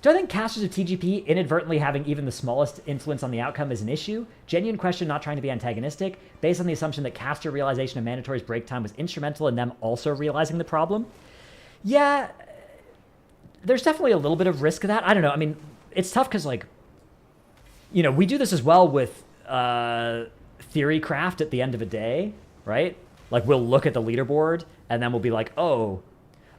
Do I think casters of TGP inadvertently having even the smallest influence on the outcome is an issue? Genuine question, not trying to be antagonistic, based on the assumption that caster realization of Mandatory's break time was instrumental in them also realizing the problem. Yeah, there's definitely a little bit of risk of that. I don't know. I mean, it's tough because, like, you know, we do this as well with theory craft at the end of a day, right? Like, we'll look at the leaderboard and then we'll be like, oh,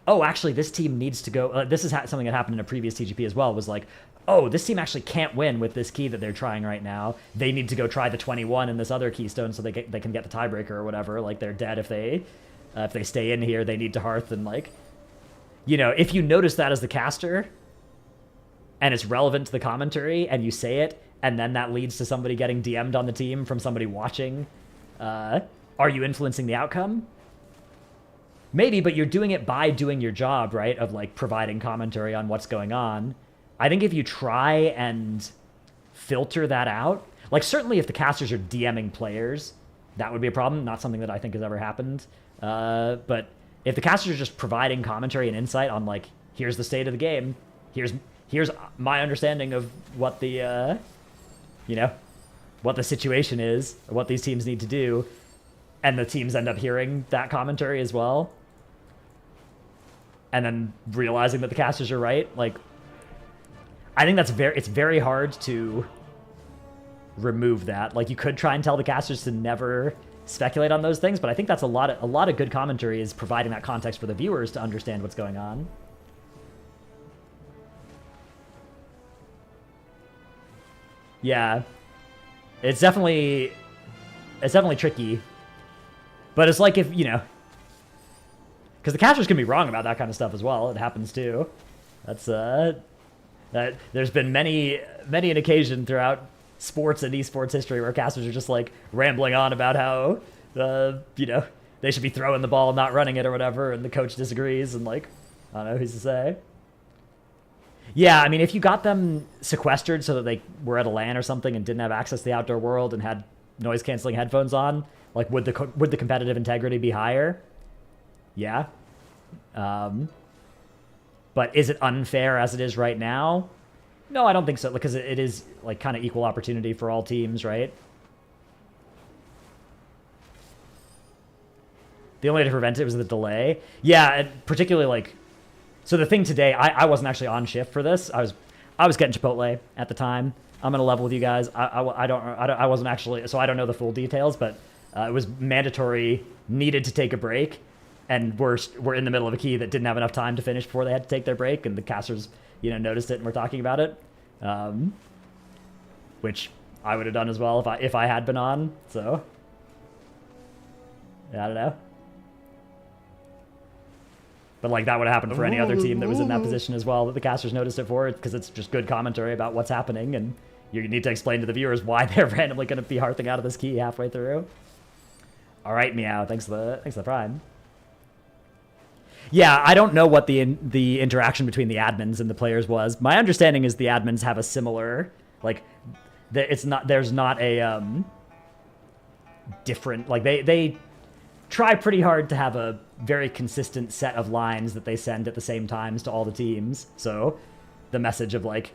actually, this team needs to go. This is something that happened in a previous TGP as well. Was like, oh, this team actually can't win with this key that they're trying right now. They need to go try the 21 in this other keystone so they can get the tiebreaker or whatever. Like, they're dead if they stay in here. They need to hearth and, like, you know, if you notice that as the caster and it's relevant to the commentary and you say it and then that leads to somebody getting DM'd on the team from somebody watching, are you influencing the outcome? Maybe, but you're doing it by doing your job, right? Of, like, providing commentary on what's going on. I think if you try and filter that out, like, certainly if the casters are DMing players, that would be a problem. Not something that I think has ever happened. But if the casters are just providing commentary and insight on, like, here's the state of the game, here's my understanding of what the, you know, what the situation is, or what these teams need to do, and the teams end up hearing that commentary as well, and then realizing that the casters are right, like, I think it's very hard to remove that. Like, you could try and tell the casters to never speculate on those things, but I think that's a lot of good commentary is providing that context for the viewers to understand what's going on. Yeah, it's definitely tricky, but it's like, if, you know, because the casters can be wrong about that kind of stuff as well. It happens too. That's there's been many an occasion throughout sports and esports history where casters are just, like, rambling on about how you know, they should be throwing the ball, not running it or whatever, and the coach disagrees, and, like, I don't know who's to say. Yeah, I mean, if you got them sequestered so that they were at a LAN or something and didn't have access to the outdoor world and had noise canceling headphones on, like, would the competitive integrity be higher? Yeah. But is it unfair as it is right now? No, I don't think so, because it is, like, kind of equal opportunity for all teams, right? The only way to prevent it was the delay. Yeah, and particularly, like, so the thing today, I wasn't actually on shift for this. I was getting Chipotle at the time. I'm gonna level with you guys. I wasn't actually, so I don't know the full details, but it was mandatory, needed to take a break, and we're in the middle of a key that didn't have enough time to finish before they had to take their break, and the casters, you know, noticed it and were talking about it, which I would have done as well if I had been on. So yeah, I don't know, but, like, that would have happened for any other team that was in that position as well, that the casters noticed it for, because it's just good commentary about what's happening, and you need to explain to the viewers why they're randomly going to be hearthing out of this key halfway through. All right, Meow, thanks for the prime. Yeah, I don't know what the interaction between the admins and the players was. My understanding is the admins have a similar, like, there's not a different, like, they try pretty hard to have a very consistent set of lines that they send at the same times to all the teams. So the message of, like,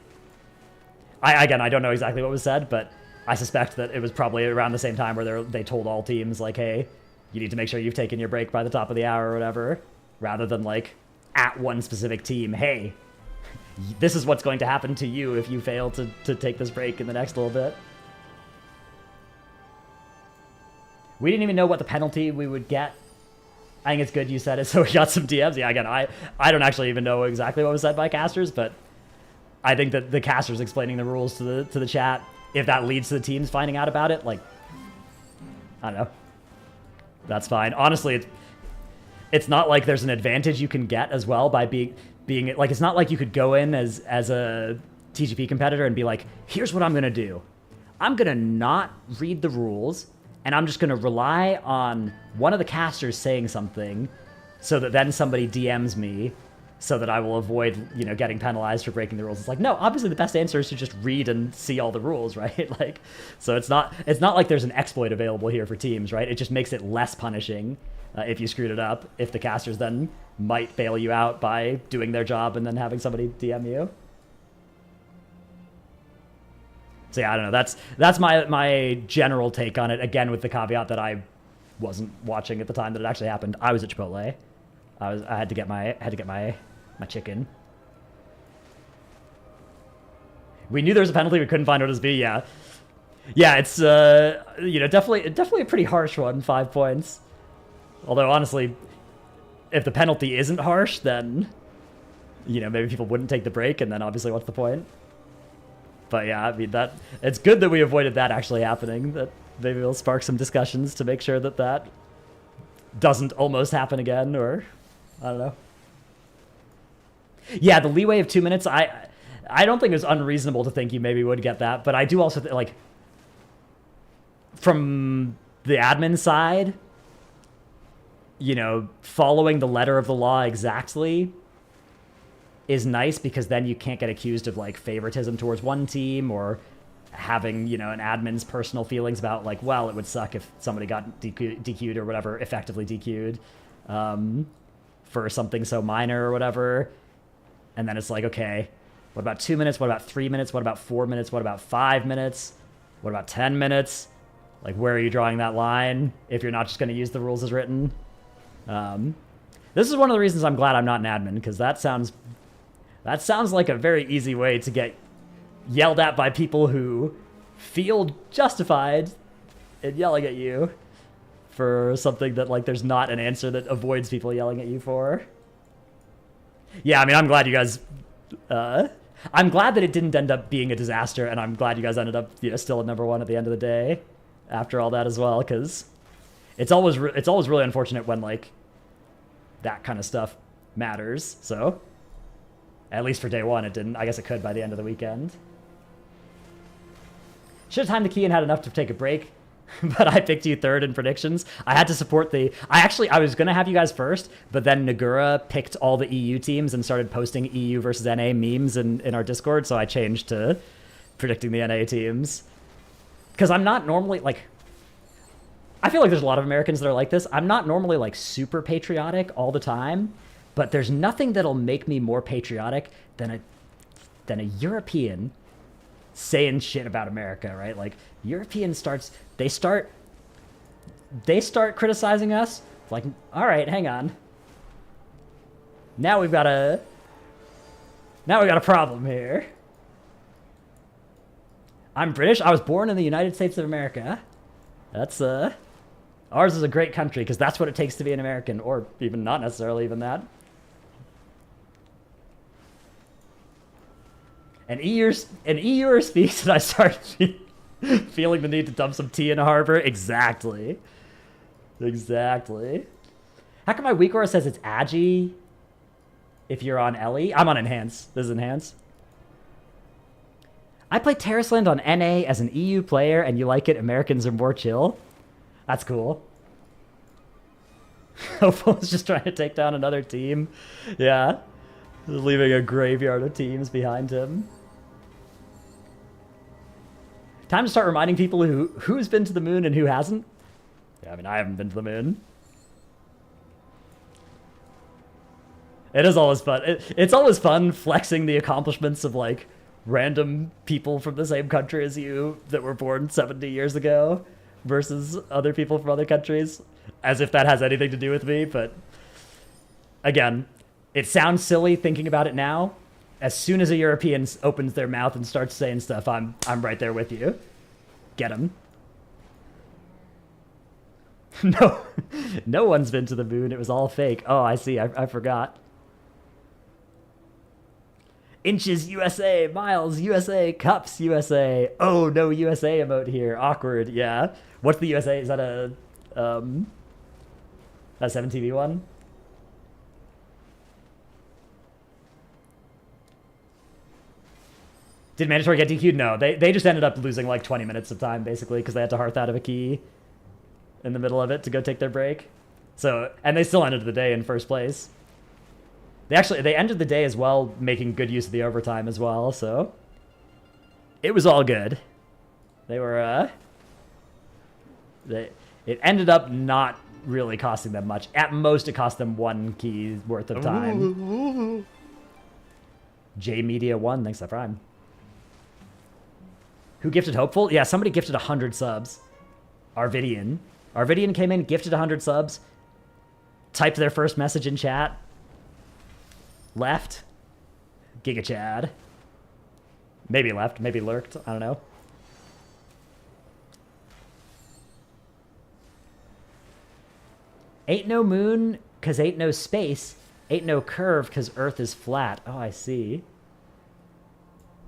I don't know exactly what was said, but I suspect that it was probably around the same time where they told all teams, like, hey, you need to make sure you've taken your break by the top of the hour or whatever, rather than, like, at one specific team, hey, this is what's going to happen to you if you fail to take this break in the next little bit. We didn't even know what the penalty we would get. I think it's good you said it, so we got some DMs. Yeah, again, I don't actually even know exactly what was said by casters, but I think that the casters explaining the rules to the chat, if that leads to the teams finding out about it, like, I don't know, that's fine. Honestly, it's not like there's an advantage you can get as well by being like, it's not like you could go in as a TGP competitor and be like, here's what I'm going to do. I'm going to not read the rules, and I'm just going to rely on one of the casters saying something so that then somebody DMs me so that I will avoid, you know, getting penalized for breaking the rules. It's like, no, obviously the best answer is to just read and see all the rules, right? Like, so it's not like there's an exploit available here for teams, right? It just makes it less punishing if you screwed it up, if the casters then might bail you out by doing their job and then having somebody DM you. So yeah, I don't know. That's my general take on it. Again, with the caveat that I wasn't watching at the time that it actually happened. I was at Chipotle. I had to get my chicken. We knew there was a penalty. We couldn't find what it was be. Yeah, it's you know, definitely a pretty harsh one. 5 points. Although honestly, if the penalty isn't harsh, then you know, maybe people wouldn't take the break, and then obviously what's the point? But yeah, I mean, it's good that we avoided that actually happening. That maybe will spark some discussions to make sure that doesn't almost happen again, or I don't know. Yeah, the leeway of 2 minutes, I don't think it was unreasonable to think you maybe would get that, but I do also like from the admin side, you know, following the letter of the law exactly is nice, because then you can't get accused of like favoritism towards one team or having, you know, an admin's personal feelings about like, well, it would suck if somebody got DQ'd or whatever, effectively DQ'd for something so minor or whatever. And then it's like, okay, what about 2 minutes? What about 3 minutes? What about 4 minutes? What about 5 minutes? What about 10 minutes? Like, where are you drawing that line if you're not just going to use the rules as written? This is one of the reasons I'm glad I'm not an admin, because that sounds like a very easy way to get yelled at by people who feel justified in yelling at you for something that, like, there's not an answer that avoids people yelling at you for. Yeah, I mean, I'm glad you guys... I'm glad that it didn't end up being a disaster, and I'm glad you guys ended up, you know, still at #1 at the end of the day after all that as well, because it's always really unfortunate when, like, that kind of stuff matters, so... At least for day one, it didn't. I guess it could by the end of the weekend. Should have timed the key and had enough to take a break, but I picked you third in predictions. I had to support the... I was going to have you guys first, but then Nagura picked all the EU teams and started posting EU versus NA memes in our Discord, so I changed to predicting the NA teams. Because I'm not normally, like... I feel like there's a lot of Americans that are like this. I'm not normally, like, super patriotic all the time, but there's nothing that'll make me more patriotic than a European saying shit about America, right? Like, Europeans they start criticizing us. It's like, all right, hang on. Now we've got a problem here. I'm British. I was born in the United States of America. That's ours is a great country because that's what it takes to be an American, or even not necessarily even that. An EUer speaks and I start feeling the need to dump some tea in a harbor. Exactly. Exactly. How come my weak aura says it's Agi if you're on Ellie? I'm on Enhance. This is Enhance. I play Terraceland on NA as an EU player and you like it. Americans are more chill. That's cool. Opal's just trying to take down another team. Yeah. Leaving a graveyard of teams behind him. Time to start reminding people who's been to the moon and who hasn't. Yeah, I mean, I haven't been to the moon. It is always fun. It's always fun flexing the accomplishments of, like, random people from the same country as you that were born 70 years ago versus other people from other countries, as if that has anything to do with me. But again, it sounds silly thinking about it now. As soon as a European opens their mouth and starts saying stuff, I'm right there with you. Get him. No one's been to the moon. It was all fake. Oh, I see. I forgot. Inches USA, miles USA, cups USA. Oh, no USA emote here. Awkward. Yeah. What's the USA? Is that a 7TV one? Did Mandatory get DQ'd? No, they just ended up losing like 20 minutes of time, basically, because they had to hearth out of a key in the middle of it to go take their break. So, and they still ended the day in first place. They ended the day as well, making good use of the overtime as well, so it was all good. They were, it ended up not really costing them much. At most, it cost them 1 key worth of time. J Media 1, thanks to the Prime. Who gifted Hopeful? Yeah, somebody gifted 100 subs. Arvidian. Arvidian came in, gifted 100 subs, typed their first message in chat, left. Giga Chad. Maybe left, maybe lurked, I don't know. Ain't no moon, cause ain't no space. Ain't no curve, cause Earth is flat. Oh, I see.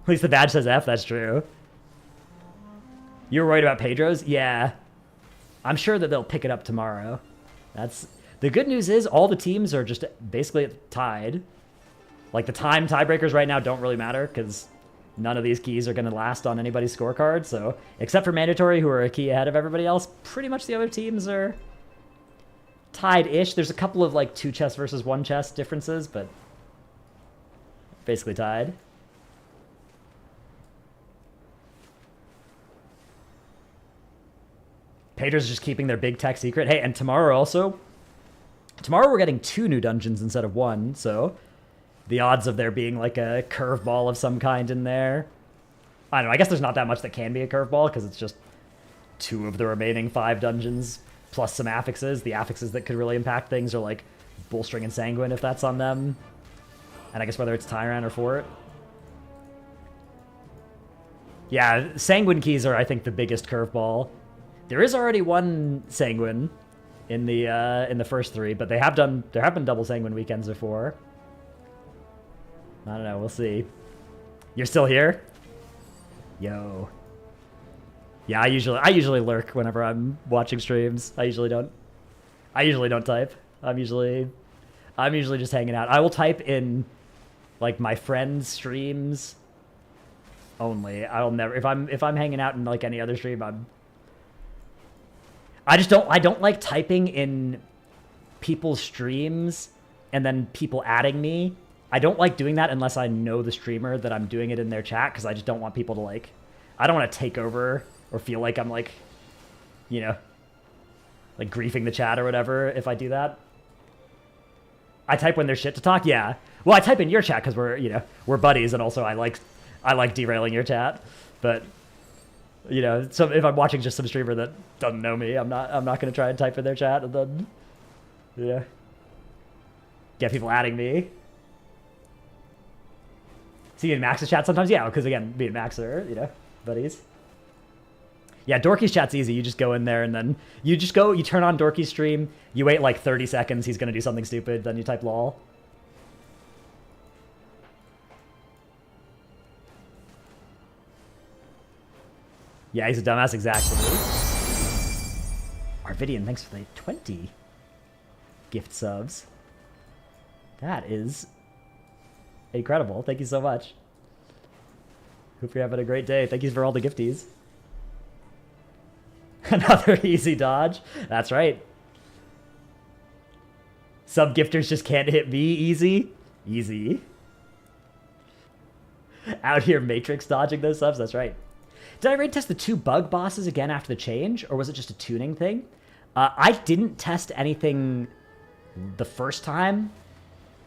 At least the badge says F, that's true. You were worried about Pedro's? Yeah. I'm sure that they'll pick it up tomorrow. That's the good news is all the teams are just basically tied. Like the tiebreakers right now don't really matter because none of these keys are going to last on anybody's scorecard. So except for Mandatory, who are a key ahead of everybody else, pretty much the other teams are tied-ish. There's a couple of like 2 chess versus 1 chess differences, but basically tied. Patriots just keeping their big tech secret. Hey, and tomorrow also, we're getting 2 new dungeons instead of 1, so the odds of there being like a curveball of some kind in there, I don't know, I guess there's not that much that can be a curveball because it's just 2 of the remaining 5 dungeons plus some affixes. The affixes that could really impact things are like Bullstring and Sanguine if that's on them, and I guess whether it's Tyrant or Fort. Yeah, Sanguine keys are, I think, the biggest curveball. There is already 1 Sanguine in the first 3, but there have been double Sanguine weekends before. I don't know, we'll see. You're still here? Yo. Yeah, I usually lurk whenever I'm watching streams. I usually don't type. I'm usually just hanging out. I will type in like my friends' streams only. I'll never if I'm hanging out in like any other stream, I don't like typing in people's streams and then people adding me. I don't like doing that unless I know the streamer that I'm doing it in their chat, because I just don't want people to like, I don't want to take over or feel like I'm like, you know, like griefing the chat or whatever if I do that. I type when there's shit to talk, yeah. Well, I type in your chat because we're buddies, and also I like derailing your chat, but you know, so if I'm watching just some streamer that doesn't know me, I'm not gonna try and type in their chat and then, yeah, get people adding me. See in Max's chat sometimes, yeah, because again, me and Max are, you know, buddies. Yeah, Dorky's chat's easy. You just go in there and then you turn on Dorky's stream, you wait like 30 seconds, he's gonna do something stupid, then you type lol. Yeah, he's a dumbass, exactly. Arvidian, thanks for the 20 gift subs. That is incredible. Thank you so much. Hope you're having a great day. Thank you for all the gifties. Another easy dodge. That's right. Sub gifters just can't hit me easy. Easy. Out here matrix dodging those subs. That's right. Did I raid test the 2 bug bosses again after the change, or was it just a tuning thing? I didn't test anything the first time,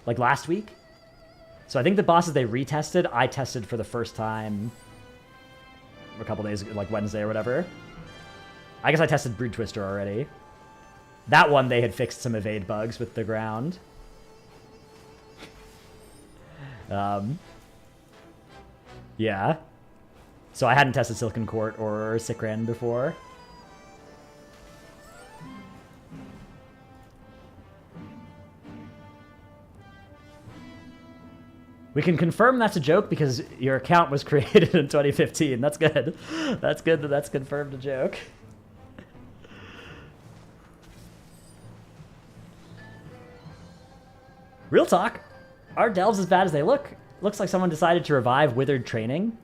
like last week. So I think the bosses they retested, I tested for the first time a couple days ago, like Wednesday or whatever. I guess I tested Brood Twister already. That one, they had fixed some evade bugs with the ground. Yeah. So I hadn't tested Silken Court or Sikran before. We can confirm that's a joke because your account was created in 2015. That's good. That's good that that's confirmed a joke. Real talk. Are delves as bad as they look? Looks like someone decided to revive Withered Training.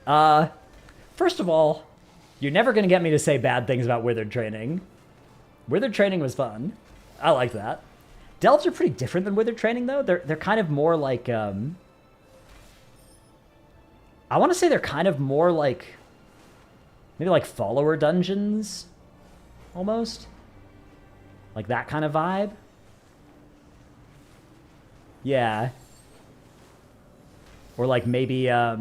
First of all, you're never going to get me to say bad things about Withered Training. Withered Training was fun. I liked that. Delves are pretty different than Withered Training, though. They're kind of more like... I want to say they're kind of more like... maybe like follower dungeons, almost. Like that kind of vibe. Yeah. Or like maybe... I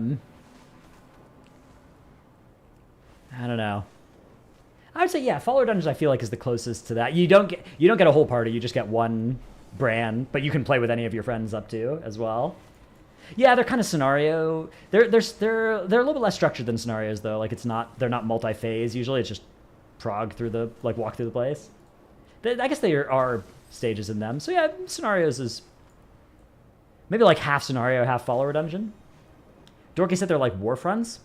don't know. I would say, yeah, follower dungeons I feel like is the closest to that. You don't get a whole party, you just get one brand, but you can play with any of your friends up to as well. Yeah, they're kind of scenario. They're a little bit less structured than scenarios though. Like they're not multi-phase usually. It's just walk through the place. I guess there are stages in them. So yeah, scenarios is maybe like half scenario, half follower dungeon. Dorky said they're like war fronts.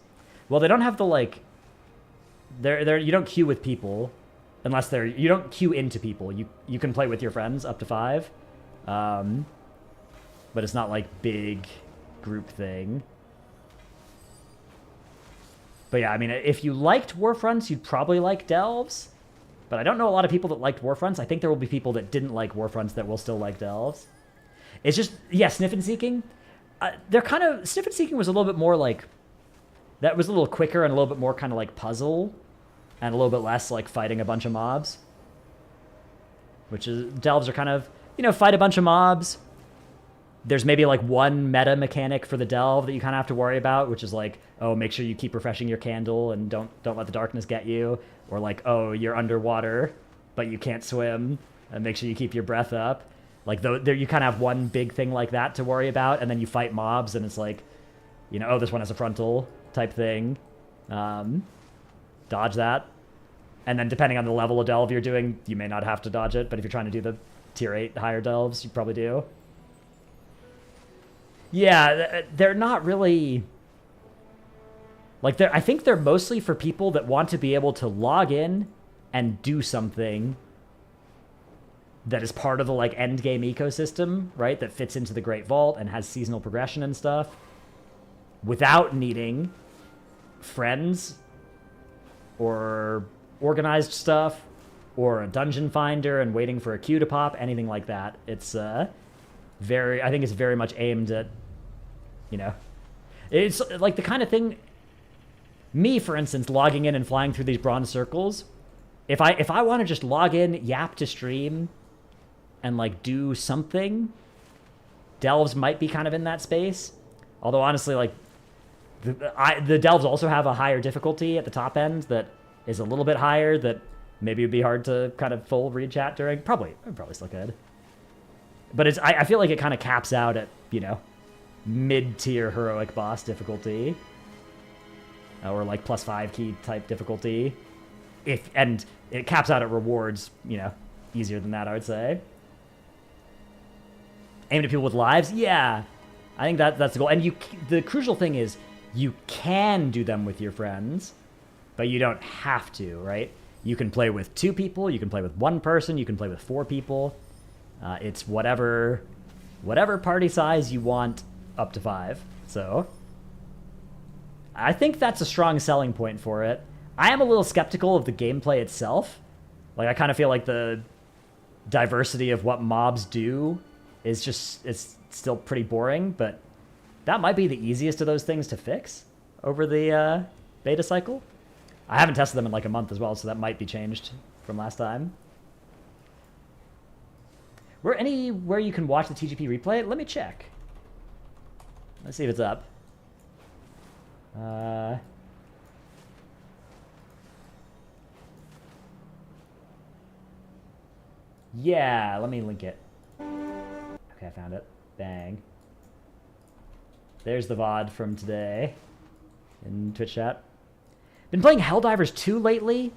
Well, they don't have the like. You don't queue with people, unless you don't queue into people. You can play with your friends up to 5, but it's not like big group thing. But yeah, I mean, if you liked Warfronts, you'd probably like Delves. But I don't know a lot of people that liked Warfronts. I think there will be people that didn't like Warfronts that will still like Delves. It's just, yeah, Sniff and Seeking. They're kind of... Sniff and Seeking was a little bit more like... That was a little quicker and a little bit more kind of like puzzle. And a little bit less like fighting a bunch of mobs. Which is... Delves are kind of, fight a bunch of mobs. There's maybe like one meta mechanic for the Delve that you kind of have to worry about, which is like, oh, make sure you keep refreshing your candle and don't let the darkness get you. Or like, oh, you're underwater, but you can't swim, and make sure you keep your breath up. Like, there you kind of have one big thing like that to worry about, and then you fight mobs, and it's like, oh, this one has a frontal type thing. Dodge that. And then depending on the level of Delve you're doing, you may not have to dodge it, but if you're trying to do the tier 8 higher Delves, you probably do. Yeah, they're not really... Like, I think they're mostly for people that want to be able to log in and do something that is part of the, like, end game ecosystem, right? That fits into the Great Vault and has seasonal progression and stuff without needing friends or organized stuff or a dungeon finder and waiting for a queue to pop, anything like that. It's, I think it's very much aimed at, it's like the kind of thing... Me, for instance, logging in and flying through these bronze circles, if I want to just log in, yap to stream, and, like, do something, Delves might be kind of in that space. Although, honestly, like, the Delves also have a higher difficulty at the top end that is a little bit higher that maybe would be hard to kind of full read chat during. Probably still could. But I feel like it kind of caps out at, mid-tier heroic boss difficulty. Or like +5 key type difficulty. And it caps out at rewards, easier than that, I would say. Aimed at people with lives? Yeah. I think that's the goal. And the crucial thing is, you can do them with your friends, but you don't have to, right? You can play with 2 people, you can play with 1 person, you can play with 4 people. It's whatever party size you want up to 5. So... I think that's a strong selling point for it. I am a little skeptical of the gameplay itself. Like, I kind of feel like the diversity of what mobs do is it's still pretty boring, but that might be the easiest of those things to fix over the beta cycle. I haven't tested them in like a month as well, so that might be changed from last time. Anywhere you can watch the TGP replay? Let me check. Let's see if it's up. Yeah, let me link it. Okay, I found it. Bang. There's the VOD from today in Twitch chat. Been playing Helldivers 2 lately,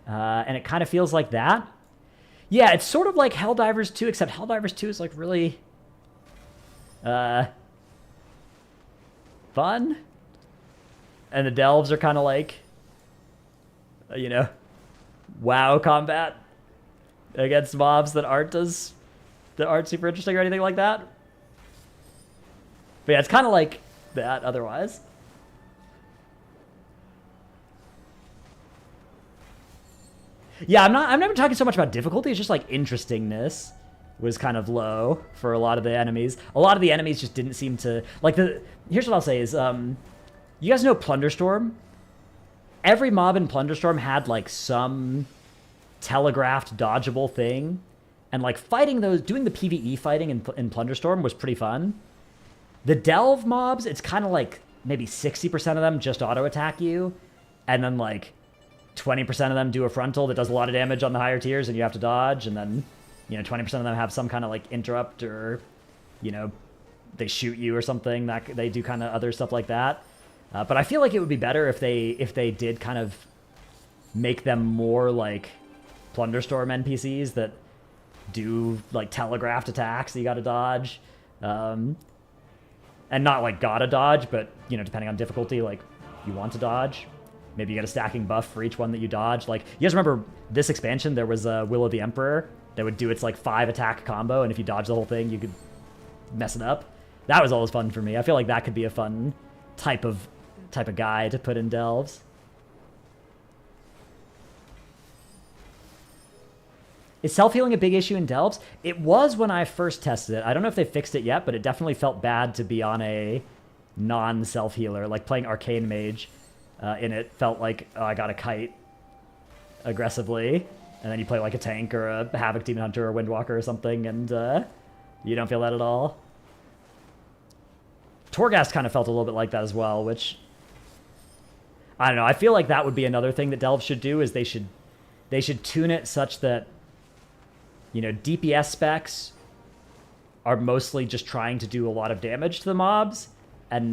and it kind of feels like that. Yeah, it's sort of like Helldivers 2, except Helldivers 2 is like really... fun, and the Delves are kind of like, WoW combat against mobs that aren't super interesting or anything like that. But yeah, it's kind of like that otherwise. Yeah, I'm never talking so much about difficulty. It's just like interestingness was kind of low for a lot of the enemies. A lot of the enemies just didn't seem to like the. Here's what I'll say is, you guys know Plunderstorm? Every mob in Plunderstorm had like some telegraphed dodgeable thing, and like fighting those, doing the PvE fighting in Plunderstorm was pretty fun. The Delve mobs, it's kind of like maybe 60% of them just auto attack you, and then like 20% of them do a frontal that does a lot of damage on the higher tiers and you have to dodge, and then 20% of them have some kind of like interrupt, or they shoot you or something. That they do kind of other stuff like that. But I feel like it would be better if they did kind of make them more like Plunderstorm NPCs that do like telegraphed attacks that you got to dodge, and not like gotta dodge, but depending on difficulty, like you want to dodge. Maybe you get a stacking buff for each one that you dodge. Like, you guys remember this expansion, there was a Will of the Emperor that would do its like 5 attack combo, and if you dodge the whole thing, you could mess it up. That was always fun for me. I feel like that could be a fun type of guy to put in Delves. Is self-healing a big issue in Delves? It was when I first tested it. I don't know if they fixed it yet, but it definitely felt bad to be on a non-self-healer. Like playing Arcane Mage in it felt like, oh, I got a kite aggressively, and then you play like a tank or a Havoc Demon Hunter or Windwalker or something, and you don't feel that at all. Torghast kind of felt a little bit like that as well, which, I don't know. I feel like that would be another thing that Delve should do, is they should tune it such that DPS specs are mostly just trying to do a lot of damage to the mobs and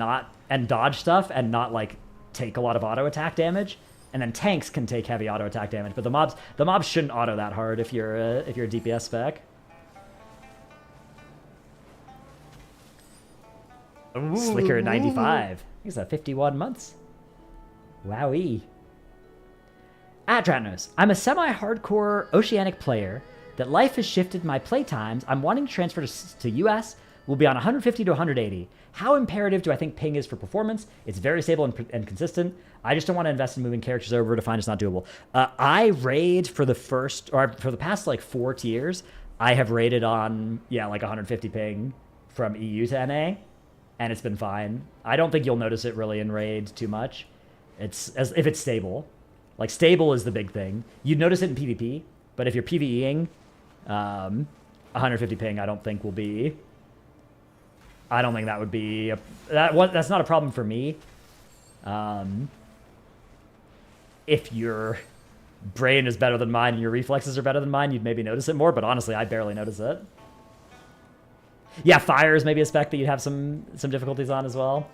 dodge stuff and not like take a lot of auto attack damage. And then tanks can take heavy auto attack damage, but the mobs shouldn't auto that hard if you're a DPS spec. Ooh. Slicker 95. He's at 51 months. Wowee. Atratnos. I'm a semi-hardcore Oceanic player that life has shifted my playtimes. I'm wanting to transfer to US. We'll be on 150 to 180. How imperative do I think ping is for performance? It's very stable and consistent. I just don't want to invest in moving characters over to find it's not doable. I raid for the past like 4 tiers. I have raided on, like 150 ping from EU to NA, and it's been fine. I don't think you'll notice it really in raid too much. If it's stable. Like, stable is the big thing. You'd notice it in PvP, but if you're PvEing, 150 ping I don't think will be... I don't think that would be... That's not a problem for me. If your brain is better than mine and your reflexes are better than mine, you'd maybe notice it more, but honestly, I barely notice it. Yeah, fire is maybe a spec that you'd have some difficulties on as well.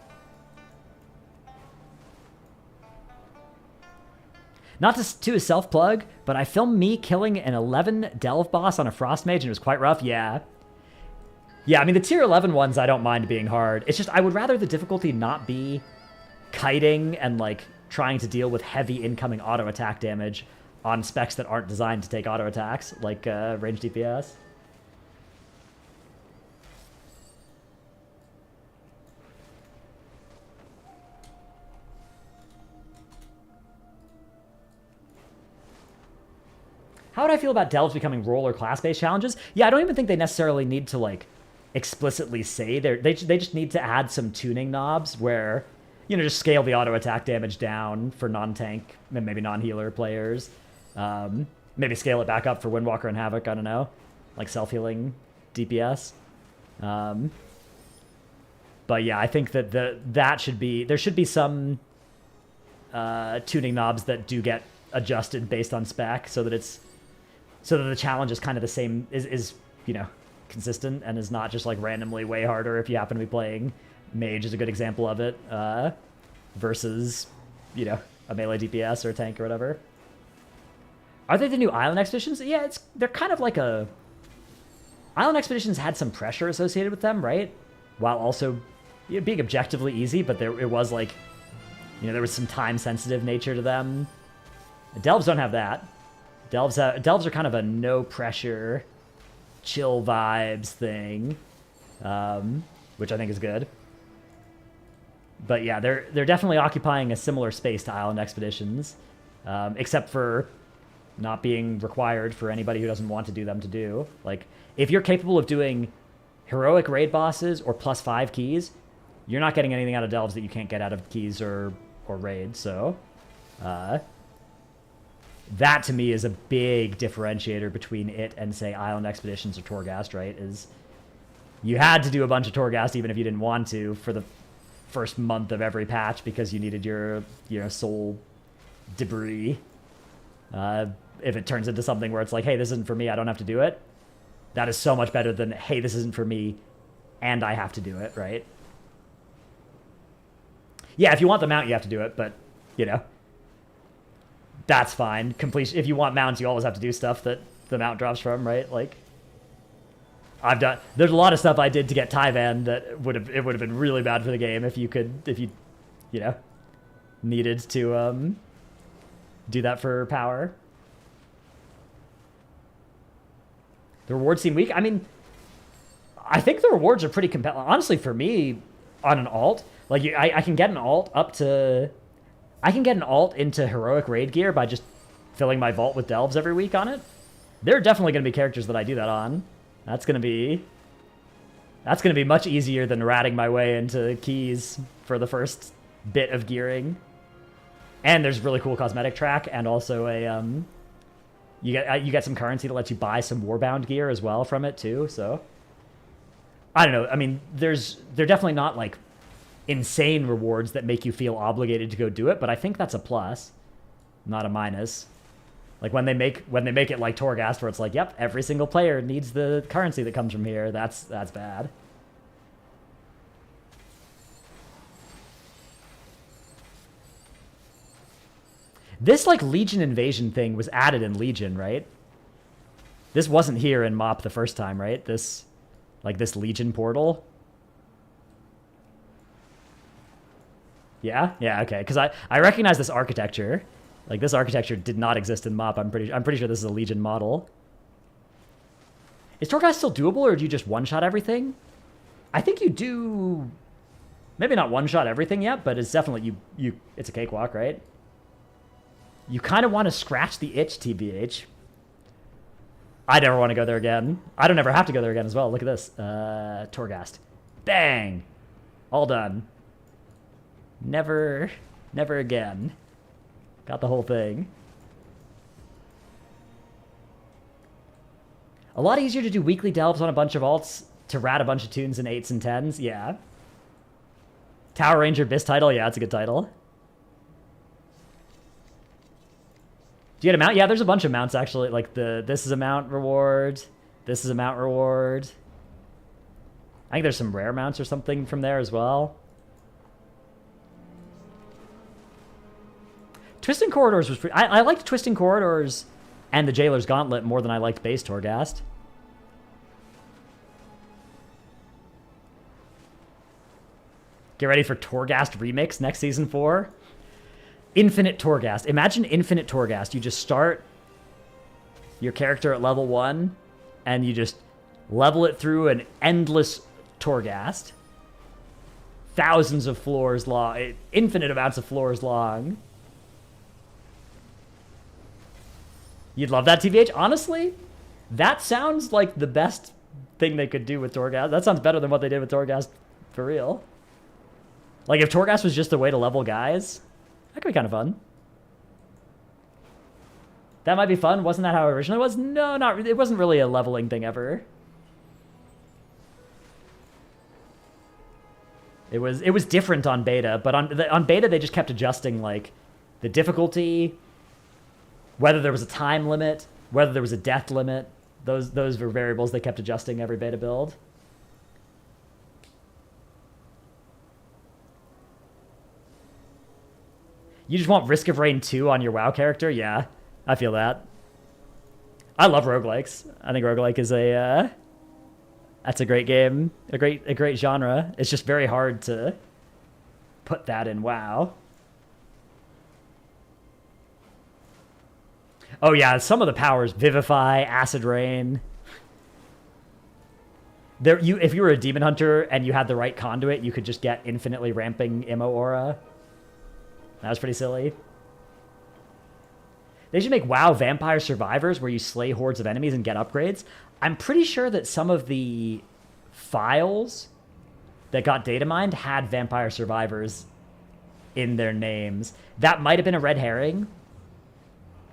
Not to a self-plug, but I filmed me killing an 11 Delve boss on a Frost Mage, and it was quite rough. Yeah, I mean, the tier 11 ones I don't mind being hard. It's just I would rather the difficulty not be kiting and, like, trying to deal with heavy incoming auto attack damage on specs that aren't designed to take auto attacks, like range DPS. How would I feel about Delves becoming role or class-based challenges? Yeah, I don't even think they necessarily need to, like, explicitly say they just need to add some tuning knobs where, just scale the auto attack damage down for non-tank and maybe non-healer players. Maybe scale it back up for Windwalker and Havoc, I don't know. Like self-healing DPS. But yeah, I think that there should be some tuning knobs that do get adjusted based on spec so that the challenge is kind of the same, is consistent and is not just like randomly way harder if you happen to be playing Mage is a good example of it, versus, a melee DPS or a tank or whatever. Are they the new Island Expeditions? Yeah, they're kind of like a... Island Expeditions had some pressure associated with them, right? While also being objectively easy, but it was like, there was some time-sensitive nature to them. Delves don't have that. Delves are kind of a no-pressure, chill vibes thing, which I think is good. But yeah, they're definitely occupying a similar space to Island Expeditions, except for not being required for anybody who doesn't want to do them to do. Like, if you're capable of doing heroic raid bosses or +5 keys, you're not getting anything out of delves that you can't get out of keys or raids. So that to me is a big differentiator between it and, say, Island Expeditions or Torghast, right? Is you had to do a bunch of Torghast even if you didn't want to for the first month of every patch because you needed your soul debris. If it turns into something where it's like, hey, this isn't for me, I don't have to do it, that is so much better than, hey, this isn't for me and I have to do it, right? Yeah, if you want the mount, you have to do it, but, that's fine. Completion. If you want mounts, you always have to do stuff that the mount drops from, right? Like, there's a lot of stuff I did to get Tyvan that it would have been really bad for the game if you needed to do that for power. The rewards seem weak. I mean, I think the rewards are pretty compelling. Honestly, for me, on an alt, like I can get an alt up to, I can get an alt into heroic raid gear by just filling my vault with delves every week on it. There are definitely going to be characters that I do that on. That's going to be much easier than ratting my way into keys for the first bit of gearing. And there's really cool cosmetic track, and also a you get some currency that lets you buy some warbound gear as well from it too. So I don't know. I mean, they're definitely not like insane rewards that make you feel obligated to go do it, but I think that's a plus, not a minus. Like when they make it like Torghast, where it's like, yep, every single player needs the currency that comes from here. That's bad. This like Legion invasion thing was added in Legion, right? This wasn't here in MoP the first time, right? This Legion portal. Yeah, okay. Because I recognize this architecture. Like, this architecture did not exist in MoP. I'm pretty sure this is a Legion model. Is Torghast still doable, or do you just one-shot everything? I think you do. Maybe not one-shot everything yet, but it's definitely it's a cakewalk, right? You kind of want to scratch the itch, TBH. I never want to go there again. I don't ever have to go there again as well. Look at this. Torghast. Bang! All done. Never again. Got the whole thing. A lot easier to do weekly delves on a bunch of alts to rat a bunch of tunes in 8s and 10s. Yeah. Tower Ranger Bis title. Yeah, it's a good title. Do you get a mount? Yeah, there's a bunch of mounts actually. Like this is a mount reward. This is a mount reward. I think there's some rare mounts or something from there as well. Twisting Corridors was pretty... I liked Twisting Corridors and the Jailer's Gauntlet more than I liked base Torghast. Get ready for Torghast Remix next Season 4. Infinite Torghast. Imagine Infinite Torghast. You just start your character at level 1, and you just level it through an endless Torghast. Thousands of floors long. Infinite amounts of floors long. You'd love that, TVH? Honestly, that sounds like the best thing they could do with Torghast. That sounds better than what they did with Torghast, for real. Like, if Torghast was just a way to level guys, that could be kind of fun. That might be fun. Wasn't that how it originally was? No, not really. It wasn't really a leveling thing ever. It was different on beta, but on beta they just kept adjusting like the difficulty, whether there was a time limit, whether there was a death limit. Those were variables they kept adjusting every beta build. You just want Risk of Rain 2 on your WoW character? Yeah, I feel that. I love roguelikes. I think roguelike is that's a great game, a great genre. It's just very hard to put that in WoW. Oh yeah, some of the powers: Vivify, Acid Rain. If you were a demon hunter and you had the right conduit, you could just get infinitely ramping Immo aura. That was pretty silly. They should make WoW Vampire Survivors, where you slay hordes of enemies and get upgrades. I'm pretty sure that some of the files that got data mined had Vampire Survivors in their names. That might have been a red herring,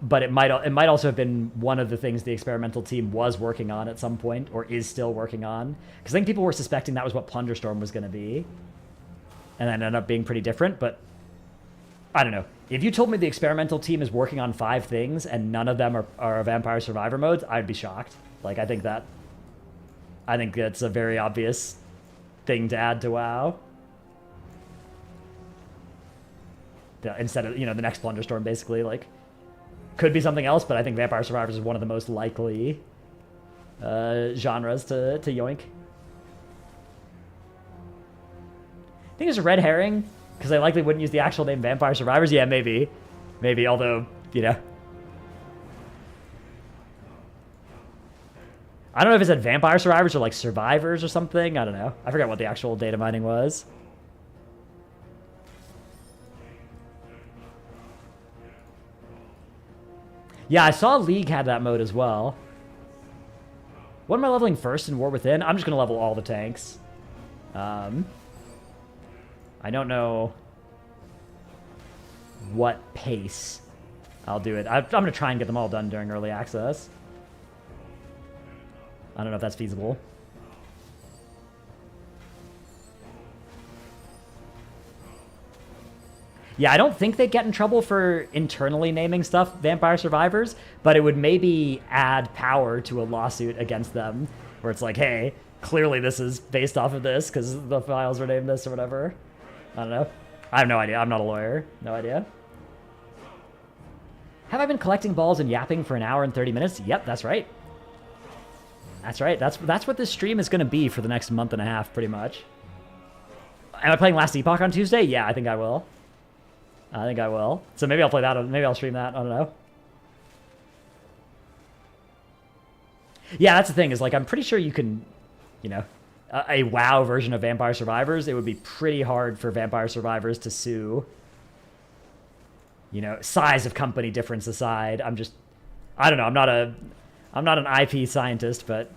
but it might also have been one of the things the experimental team was working on at some point, or is still working on. Because I think people were suspecting that was what Plunderstorm was going to be, and then ended up being pretty different. But I don't know. If you told me the experimental team is working on 5 things and none of them are Vampire Survivor modes, I'd be shocked. Like, I think that's a very obvious thing to add to WoW. Instead of, the next Plunderstorm, basically, like, could be something else, but I think Vampire Survivors is one of the most likely genres to yoink. I think it's a red herring, because they likely wouldn't use the actual name Vampire Survivors. Yeah, maybe. Maybe, although, I don't know if it said Vampire Survivors or, like, Survivors or something. I don't know. I forgot what the actual data mining was. Yeah, I saw League had that mode as well. What am I leveling first in War Within? I'm just going to level all the tanks. I don't know what pace I'll do it. I'm going to try and get them all done during early access. I don't know if that's feasible. Yeah, I don't think they'd get in trouble for internally naming stuff Vampire Survivors, but it would maybe add power to a lawsuit against them, where it's like, hey, clearly this is based off of this because the files were named this or whatever. I don't know. I have no idea. I'm not a lawyer. No idea. Have I been collecting balls and yapping for an hour and 30 minutes? Yep, that's right. That's right. That's what this stream is going to be for the next month and a half, pretty much. Am I playing Last Epoch on Tuesday? Yeah, I think I will. I think I will. So maybe I'll play that. Maybe I'll stream that. I don't know. Yeah, that's the thing, is like, I'm pretty sure you can, a WoW version of Vampire Survivors, it would be pretty hard for Vampire Survivors to sue. Size of company difference aside. I don't know. I'm not an IP scientist, but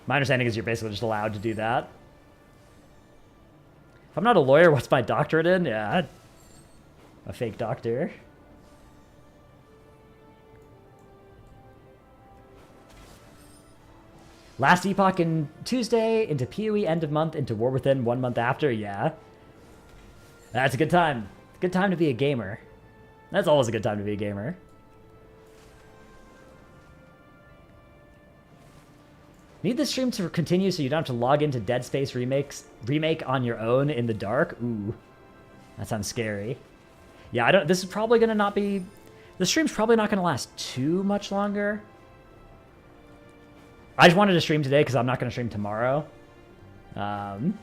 my understanding is you're basically just allowed to do that. If I'm not a lawyer, what's my doctorate in? Yeah, a fake doctor. Last Epoch in Tuesday, into PoE end of month, into War Within 1 month after. Yeah, that's a good time. Good time to be a gamer. That's always a good time to be a gamer. Need the stream to continue so you don't have to log into Dead Space remake on your own in the dark? Ooh, that sounds scary. Yeah, this is probably gonna not be. The stream's probably not gonna last too much longer. I just wanted to stream today because I'm not gonna stream tomorrow. And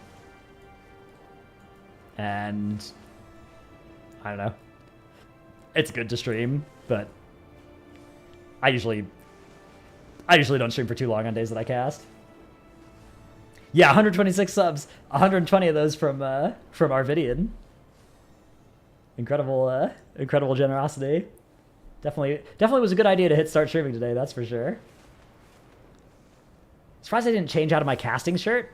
I don't know. It's good to stream, but I usually don't stream for too long on days that I cast. Yeah, 126 subs. 120 of those from Arvidian. Incredible generosity. Definitely was a good idea to hit start streaming today, that's for sure. Surprised I didn't change out of my casting shirt.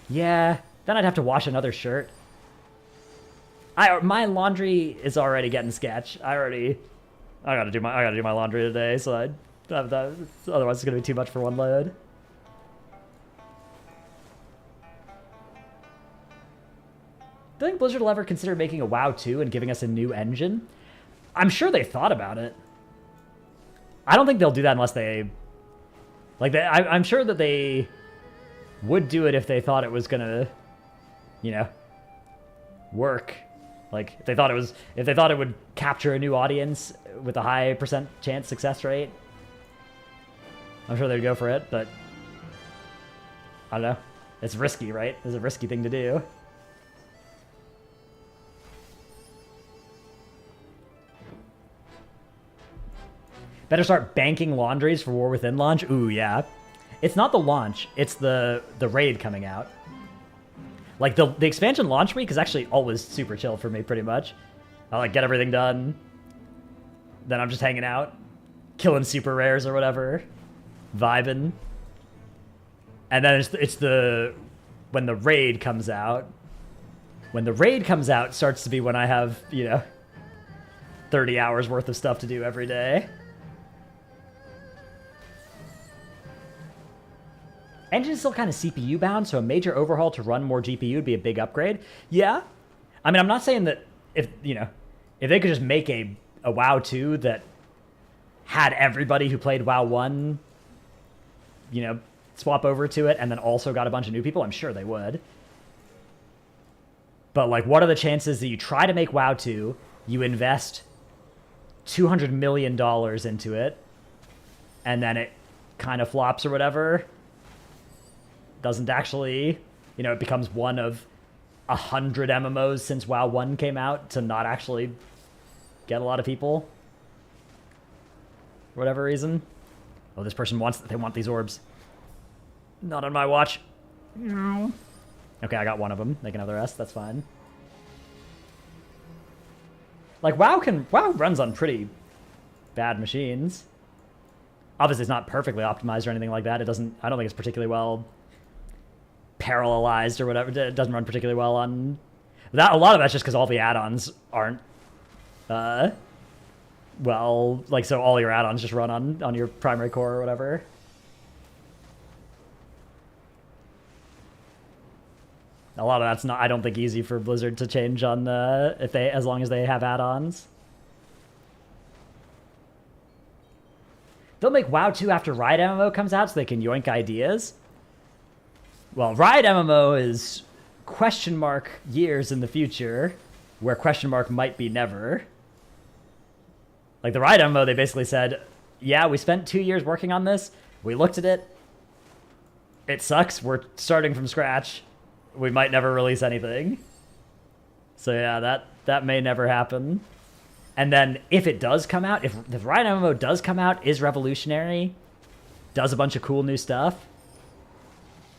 Yeah, then I'd have to wash another shirt. My laundry is already getting sketch. I gotta do my laundry today, so otherwise it's gonna be too much for one load. Do you think Blizzard will ever consider making a WoW 2 and giving us a new engine? I'm sure they thought about it. I don't think they'll do that unless they... I'm sure that they would do it if they thought it was gonna, work. Like, if they thought it would capture a new audience with a high % chance success rate. I'm sure they'd go for it, but I don't know. It's risky, right? It's a risky thing to do. Better start banking laundries for War Within launch. Ooh, yeah. It's not the launch. It's the raid coming out. Like, the expansion launch week is actually always super chill for me, pretty much. I, get everything done. Then I'm just hanging out, killing super rares or whatever, vibing. And then it's the when the raid comes out. When the raid comes out starts to be when I have, 30 hours worth of stuff to do every day. Engine's still kind of CPU bound, so a major overhaul to run more GPU would be a big upgrade. Yeah. I mean, I'm not saying that if they could just make a WoW 2 that had everybody who played WoW 1, swap over to it and then also got a bunch of new people, I'm sure they would. But, like, what are the chances that you try to make WoW 2, you invest $200 million into it, and then it kind of flops or whatever? Doesn't actually, it becomes one of 100 MMOs since WoW 1 came out to not actually get a lot of people. For whatever reason. Oh, this person they want these orbs. Not on my watch. No. Okay, I got one of them. They can have the rest. That's fine. Like, WoW runs on pretty bad machines. Obviously, it's not perfectly optimized or anything like that. I don't think it's particularly well parallelized or whatever. It doesn't run particularly well on that. A lot of that's just because all the add-ons aren't so all your add-ons just run on your primary core or whatever. A lot of that's not, I don't think, easy for Blizzard to change on as long as they have add-ons. They'll make WoW 2 after Riot MMO comes out so they can yoink ideas. Well, Riot MMO is question mark years in the future, where question mark might be never. Like the Riot MMO, they basically said, yeah, we spent 2 years working on this. We looked at it. It sucks. We're starting from scratch. We might never release anything. So yeah, that may never happen. And then if it does come out, if the Riot MMO does come out, is revolutionary, does a bunch of cool new stuff,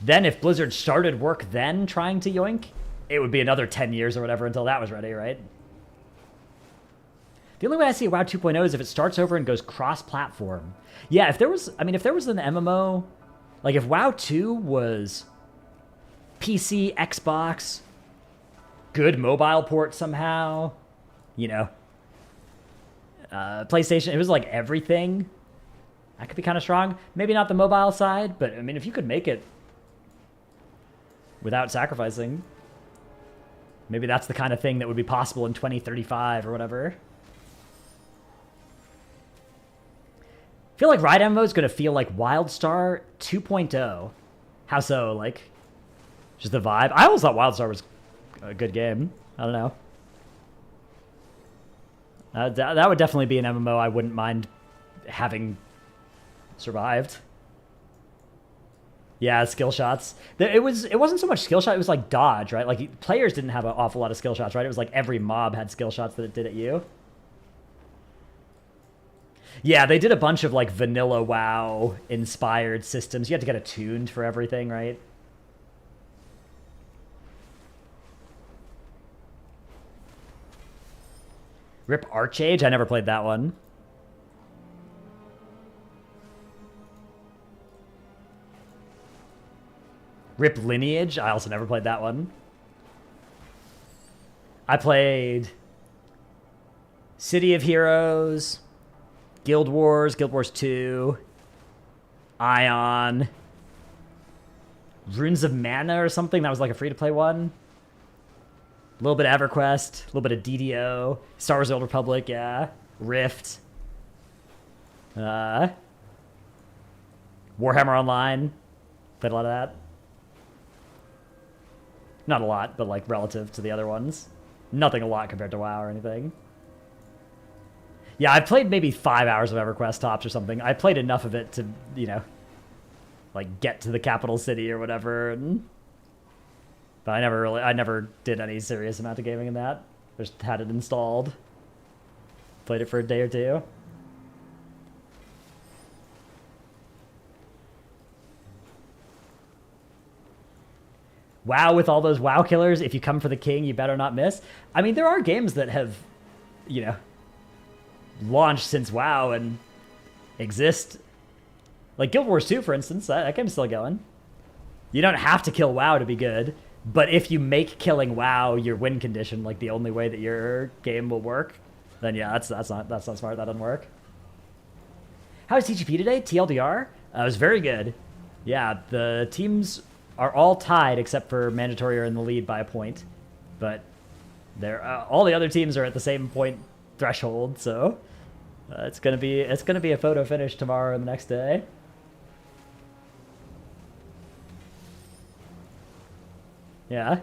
then if Blizzard started work then trying to yoink, it would be another 10 years or whatever until that was ready, right? The only way I see WoW 2.0 is if it starts over and goes cross-platform. Yeah, if there was an MMO, like if WoW 2 was PC, Xbox, good mobile port somehow, PlayStation, it was like everything, that could be kind of strong. Maybe not the mobile side, but I mean, if you could make it without sacrificing, maybe that's the kind of thing that would be possible in 2035 or whatever. I feel like Riot MMO is going to feel like WildStar 2.0. How so? Like, just the vibe? I always thought WildStar was a good game. I don't know. That would definitely be an MMO I wouldn't mind having survived. Yeah, skill shots. It wasn't so much skill shot, it was like dodge, right? Like, players didn't have an awful lot of skill shots, right? It was like every mob had skill shots that it did at you. Yeah, they did a bunch of like vanilla WoW inspired systems. You had to get attuned for everything, right? Rip Archage? I never played that one. Rip Lineage? I also never played that one. I played City of Heroes, Guild Wars 2, Ion, Runes of Mana or something. That was like a free-to-play one. A little bit of EverQuest, a little bit of DDO, Star Wars: The Old Republic, yeah. Rift. Warhammer Online. Played a lot of that. Not a lot, but like relative to the other ones. Nothing a lot compared to WoW or anything. Yeah, I played maybe 5 hours of EverQuest tops or something. I played enough of it to, like get to the capital city or whatever. But I never did any serious amount of gaming in that. Just had it installed. Played it for a day or two. WoW with all those WoW killers, if you come for the king, you better not miss. I mean, there are games that have, launched since WoW and exist. Like Guild Wars 2, for instance, that game's still going. You don't have to kill WoW to be good, but if you make killing WoW your win condition, like the only way that your game will work, then yeah, that's not smart. That doesn't work. How was TGP today? TLDR? It was very good. Yeah, the teams are all tied except for Mandatory are in the lead by a point, but they're all the other teams are at the same point threshold. So it's gonna be a photo finish tomorrow and the next day. Yeah.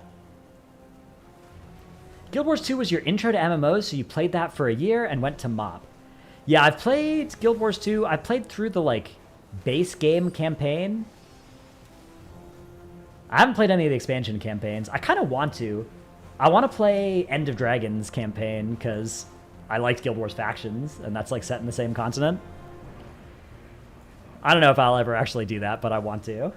Guild Wars 2 was your intro to MMOs, so you played that for a year and went to MOP. Yeah, I've played Guild Wars 2. I played through the, like, base game campaign. I haven't played any of the expansion campaigns. I kind of want to. I want to play End of Dragons campaign, because I liked Guild Wars Factions, and that's, like, set in the same continent. I don't know if I'll ever actually do that, but I want to.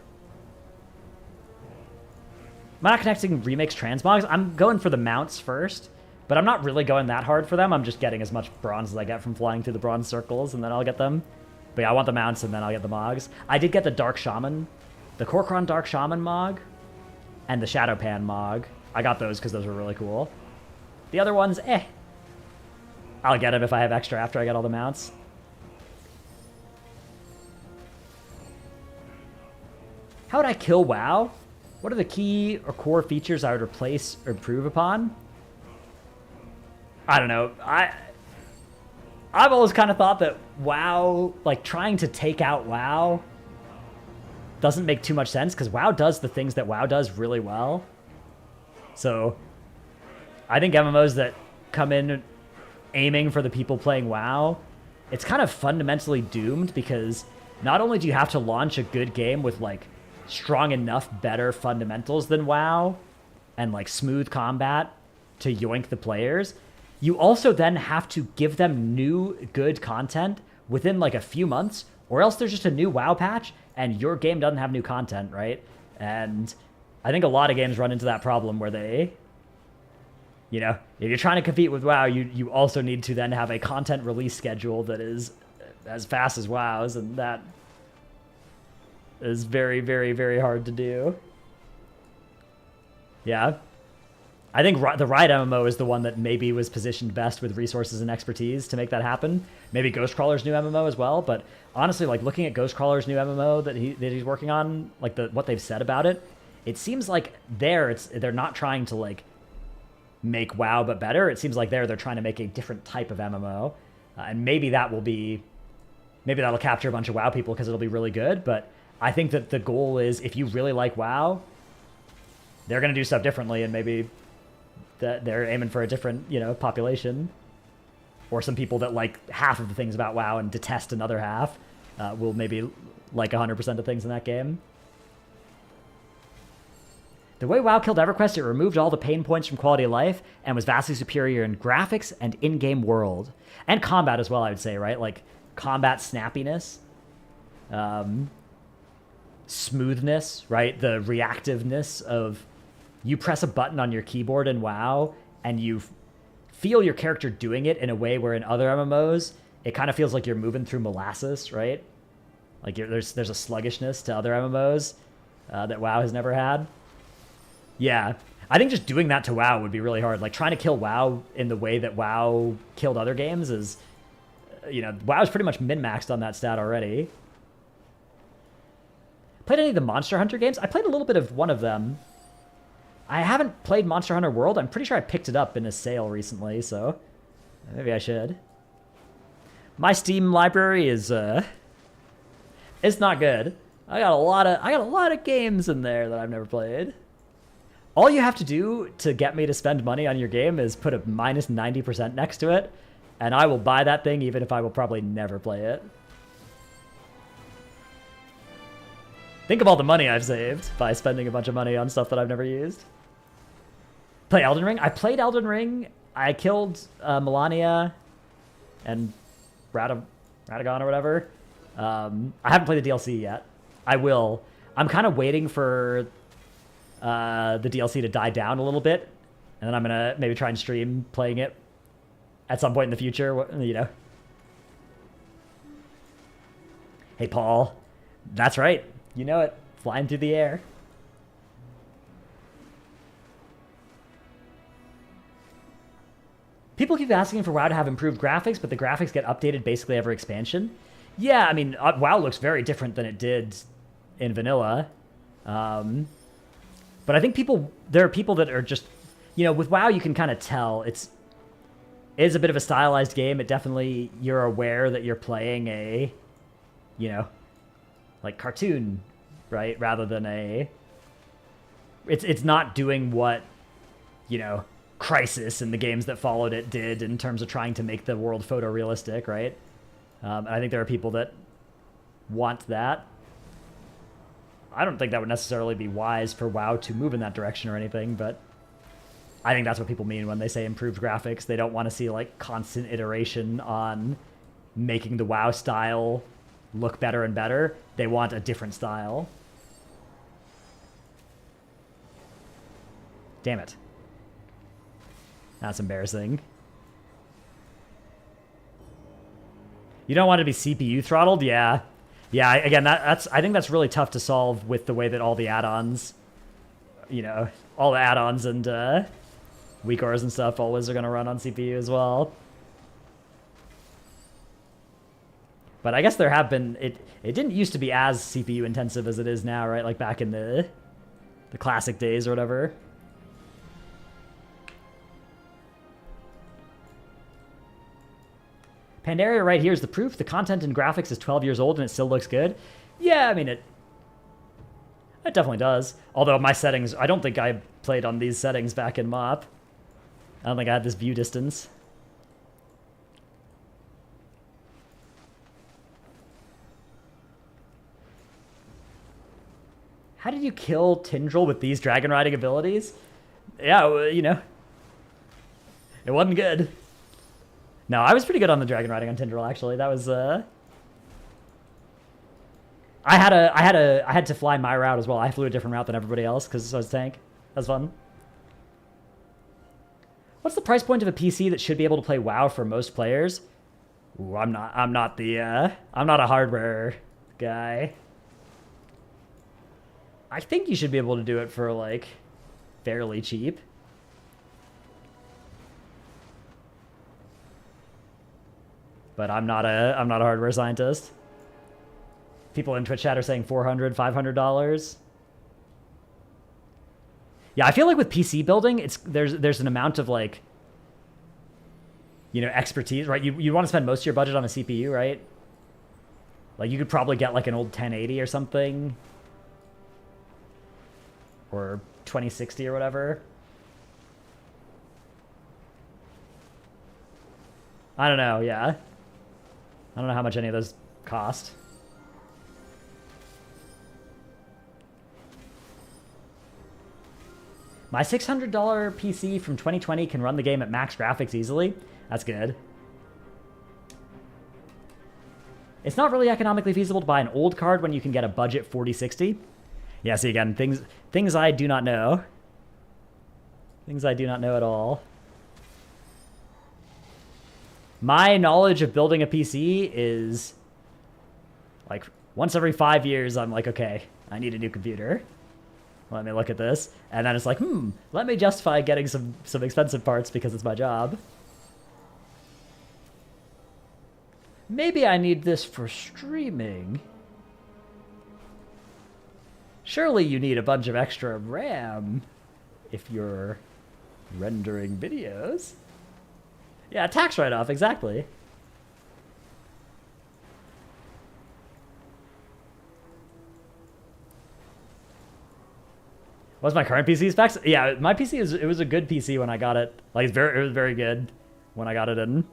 I'm not connecting remix transmogs. I'm going for the mounts first, but I'm not really going that hard for them. I'm just getting as much bronze as I get from flying through the bronze circles, and then I'll get them. But yeah, I want the mounts, and then I'll get the mogs. I did get the Dark Shaman, the Korkron Dark Shaman mog, and the Shadow Pan mog. I got those because those were really cool. The other ones, I'll get them if I have extra after I get all the mounts. How would I kill WoW? What are the key or core features I would replace or improve upon? I don't know. I've always kind of thought that WoW, like trying to take out WoW doesn't make too much sense because WoW does the things that WoW does really well. So I think MMOs that come in aiming for the people playing WoW, it's kind of fundamentally doomed because not only do you have to launch a good game with like strong enough better fundamentals than WoW and like smooth combat to yoink the players, you also then have to give them new good content within like a few months, or else there's just a new WoW patch and your game doesn't have new content, right? And I think a lot of games run into that problem where they, you know, if you're trying to compete with WoW, you also need to then have a content release schedule that is as fast as WoW's, and that is very, very, very hard to do. Yeah. I think the Riot MMO is the one that maybe was positioned best with resources and expertise to make that happen. Maybe Ghostcrawler's new MMO as well, but honestly, like looking at Ghostcrawler's new MMO that he's working on, like what they've said about it, it seems like they're not trying to like make WoW but better. It seems like they're trying to make a different type of MMO, and maybe that'll capture a bunch of WoW people because it'll be really good. But I think that the goal is if you really like WoW, they're going to do stuff differently, and maybe that they're aiming for a different, you know, population, or some people that like half of the things about WoW and detest another half will maybe like 100% of things in that game. The way WoW killed EverQuest, it removed all the pain points from quality of life and was vastly superior in graphics and in-game world. And combat as well, I would say, right? Like, combat snappiness. Smoothness, right? The reactiveness of you press a button on your keyboard in WoW and you feel your character doing it in a way where in other MMOs, it kind of feels like you're moving through molasses, right? Like there's a sluggishness to other MMOs that WoW has never had. Yeah, I think just doing that to WoW would be really hard. Like trying to kill WoW in the way that WoW killed other games is, you know, WoW's pretty much min-maxed on that stat already. Played any of the Monster Hunter games? I played a little bit of one of them. I haven't played Monster Hunter World. I'm pretty sure I picked it up in a sale recently, so maybe I should. My Steam library is it's not good. I got a lot of games in there that I've never played. All you have to do to get me to spend money on your game is put a minus 90% next to it, and I will buy that thing even if I will probably never play it. Think of all the money I've saved by spending a bunch of money on stuff that I've never used. Play Elden Ring? I played Elden Ring. I killed Melania and Radagon or whatever. I haven't played the DLC yet. I will. I'm kind of waiting for the DLC to die down a little bit, and then I'm going to maybe try and stream playing it at some point in the future, you know, Hey, Paul. That's right. You know it. Flying through the air. People keep asking for WoW to have improved graphics, but the graphics get updated basically every expansion. Yeah, I mean, WoW looks very different than it did in vanilla. But I think there are people that are just, with WoW you can kind of tell it is a bit of a stylized game. It definitely, you're aware that you're playing a, like cartoon, right? Rather than it's not doing what, Crisis and the games that followed it did in terms of trying to make the world photorealistic, right? And I think there are people that want that. I don't think that would necessarily be wise for WoW to move in that direction or anything, but I think that's what people mean when they say improved graphics. They don't want to see like constant iteration on making the WoW style look better and better. They want a different style. Damn it. That's embarrassing. You don't want to be CPU throttled? Yeah. Yeah, again, I think that's really tough to solve with the way that all the add-ons, all the add-ons and weak ores and stuff always are going to run on CPU as well. But I guess there have been, it didn't used to be as CPU intensive as it is now, right? Like back in the classic days or whatever. Pandaria right here is the proof. The content and graphics is 12 years old and it still looks good. Yeah, I mean, it definitely does. Although my settings, I don't think I played on these settings back in MOP. I don't think I had this view distance. How did you kill Tindril with these dragon riding abilities? Yeah, it wasn't good. No, I was pretty good on the dragon riding on Tindril, actually. That was I had to fly my route as well. I flew a different route than everybody else because I was tank. That was fun. What's the price point of a PC that should be able to play WoW for most players? Ooh, I'm not a hardware guy. I think you should be able to do it for like fairly cheap. But I'm not a hardware scientist. People in Twitch chat are saying $400, $500. Yeah, I feel like with PC building, there's an amount of like, expertise, right? You want to spend most of your budget on a CPU, right? Like you could probably get like an old 1080 or something, or 2060 or whatever. I don't know. Yeah. I don't know how much any of those cost. My $600 PC from 2020 can run the game at max graphics easily. That's good. It's not really economically feasible to buy an old card when you can get a budget 4060. Yeah, see again, things I do not know. Things I do not know at all. My knowledge of building a PC is like once every 5 years, I'm like, okay, I need a new computer. Let me look at this. And then it's like, let me justify getting some expensive parts because it's my job. Maybe I need this for streaming. Surely you need a bunch of extra RAM if you're rendering videos. Yeah, tax write-off, exactly. What's my current PC specs? Yeah, my PC it was a good PC when I got it. Like it was very good when I got it in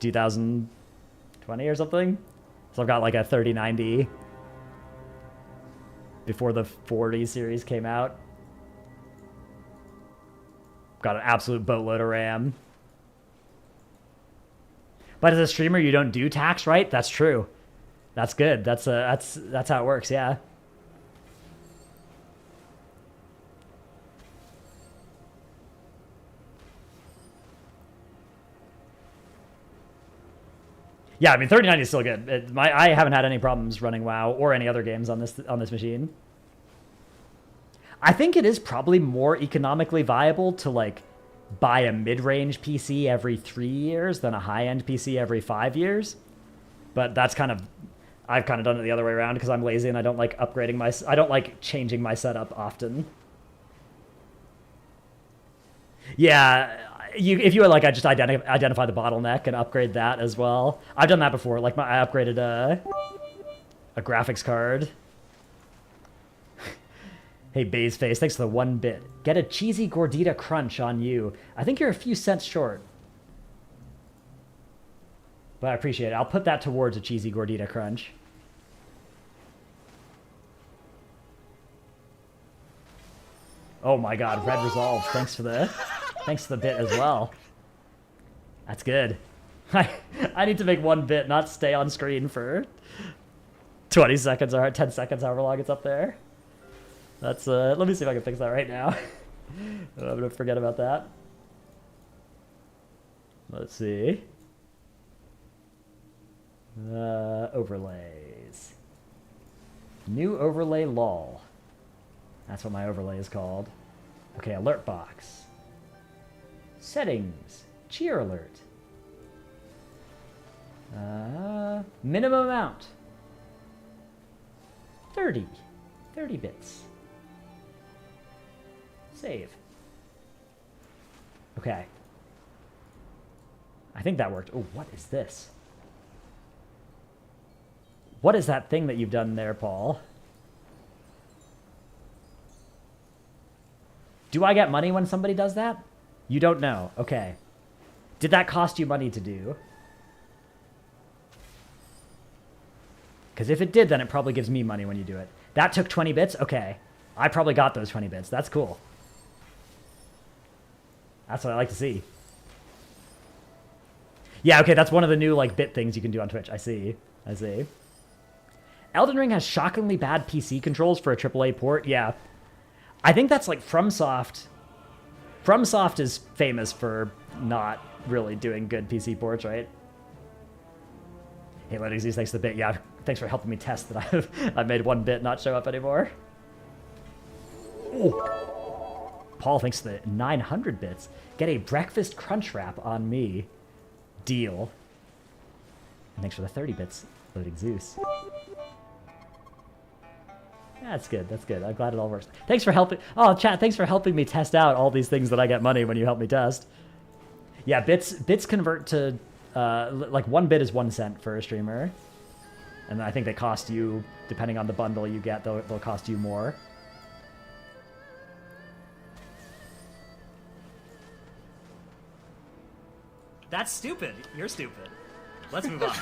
2020 or something. So I've got like a 3090 before the 40 series came out. Got an absolute boatload of RAM. But as a streamer, you don't do tax, right? That's true. That's good. That's how it works. Yeah. Yeah, I mean 3090 is still good. I haven't had any problems running WoW or any other games on this machine. I think it is probably more economically viable to like buy a mid-range PC every 3 years than a high-end PC every 5 years. But that's I've kind of done it the other way around because I'm lazy and I don't like I don't like changing my setup often. Yeah, if you like, I just identify the bottleneck and upgrade that as well. I've done that before. Like I upgraded a graphics card. Hey, Bay's Face, thanks for the 1 bit. Get a cheesy gordita crunch on you. I think you're a few cents short. But I appreciate it. I'll put that towards a cheesy gordita crunch. Oh my god, Red Resolve. Thanks for the bit as well. That's good. I need to make 1 bit, not stay on screen for 20 seconds or 10 seconds, however long it's up there. That's let me see if I can fix that right now. I'm gonna forget about that. Let's see. Overlays. New overlay lol. That's what my overlay is called. Okay, alert box. Settings. Cheer alert. Minimum amount. 30 bits. Save. Okay. I think that worked. Oh, what is this? What is that thing that you've done there, Paul? Do I get money when somebody does that? You don't know. Okay. Did that cost you money to do? Because if it did, then it probably gives me money when you do it. That took 20 bits? Okay. I probably got those 20 bits. That's cool. That's what I like to see. Yeah, okay, that's one of the new like bit things you can do on Twitch. I see. Elden Ring has shockingly bad PC controls for a AAA port. Yeah. I think that's like FromSoft. FromSoft is famous for not really doing good PC ports, right? Hey, Lennox, thanks for the bit. Yeah, thanks for helping me test that I've made 1 bit not show up anymore. Ooh. Paul, thanks for the 900 bits. Get a breakfast crunch wrap on me. Deal. And thanks for the 30 bits, loading Zeus. That's good. That's good. I'm glad it all works. Thanks for helping. Oh, chat, thanks for helping me test out all these things that I get money when you help me test. Yeah, bits convert to, like 1 bit is 1 cent for a streamer. And I think they cost you, depending on the bundle you get, they'll cost you more. That's stupid. You're stupid. Let's move on.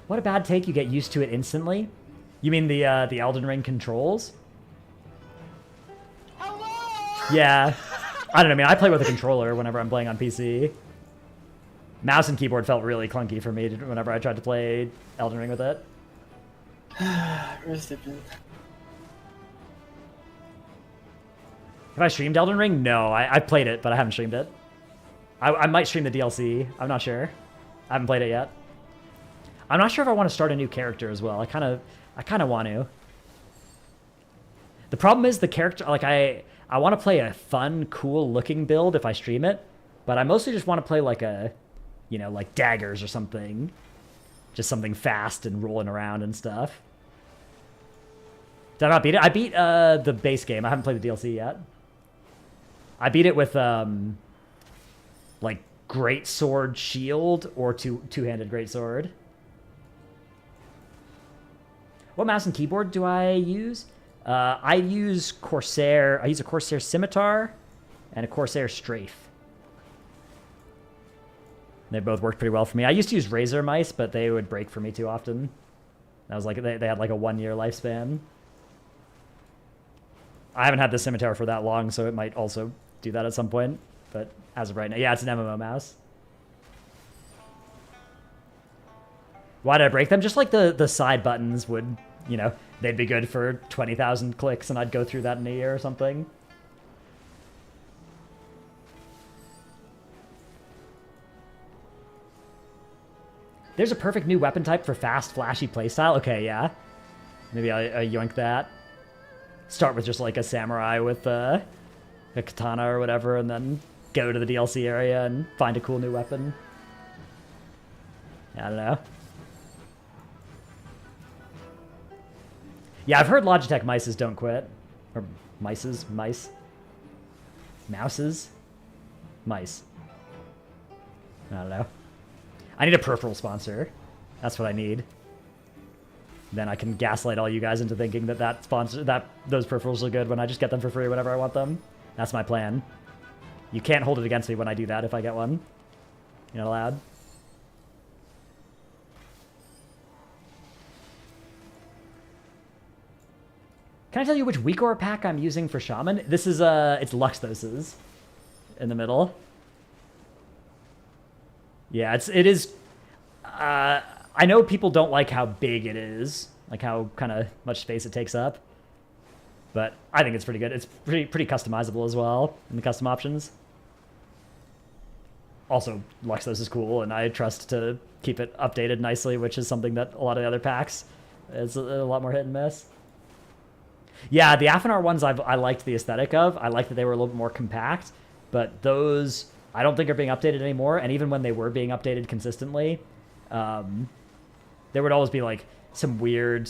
What a bad take. You get used to it instantly. You mean the Elden Ring controls? Hello! Yeah. I don't know. I mean, I play with a controller whenever I'm playing on PC. Mouse and keyboard felt really clunky for me whenever I tried to play Elden Ring with it. Have I streamed Elden Ring? No, I played it, but I haven't streamed it. I might stream the DLC. I'm not sure. I haven't played it yet. I'm not sure if I want to start a new character as well. I kind of want to. The problem is the character, like I want to play a fun, cool looking build if I stream it, but I mostly just want to play like a, you know, like daggers or something. Just something fast and rolling around and stuff. Did I not beat it? I beat the base game. I haven't played the DLC yet. I beat it with like great sword shield or two-handed great sword. What mouse and keyboard do I use? I use Corsair. I use a Corsair Scimitar and a Corsair Strafe. They both worked pretty well for me. I used to use Razer mice, but they would break for me too often. That was like they had like a 1-year lifespan. I haven't had the Scimitar for that long, so it might also do that at some point. But as of right now, yeah, it's an MMO mouse. Why did I break them? Just like the side buttons would, you know, they'd be good for 20,000 clicks, and I'd go through that in a year or something. There's a perfect new weapon type for fast, flashy playstyle. Okay, yeah. Maybe I yoink that. Start with just like a samurai with a katana or whatever, and then go to the DLC area and find a cool new weapon. I don't know. Yeah, I've heard Logitech mices don't quit. Or mice. Mouses? Mice. I don't know. I need a peripheral sponsor. That's what I need. Then I can gaslight all you guys into thinking that those peripherals are good when I just get them for free whenever I want them. That's my plan. You can't hold it against me when I do that if I get one. You're not allowed. Can I tell you which weak aura pack I'm using for Shaman? This is, it's Luxthos's in the middle. Yeah, it is, I know people don't like how big it is, like how kind of much space it takes up, but I think it's pretty good. It's pretty customizable as well in the custom options. Also, Luxthos is cool, and I trust to keep it updated nicely, which is something that a lot of the other packs is a lot more hit and miss. Yeah, the Afinar ones I liked the aesthetic of. I liked that they were a little bit more compact, but those I don't think are being updated anymore. And even when they were being updated consistently, there would always be like some weird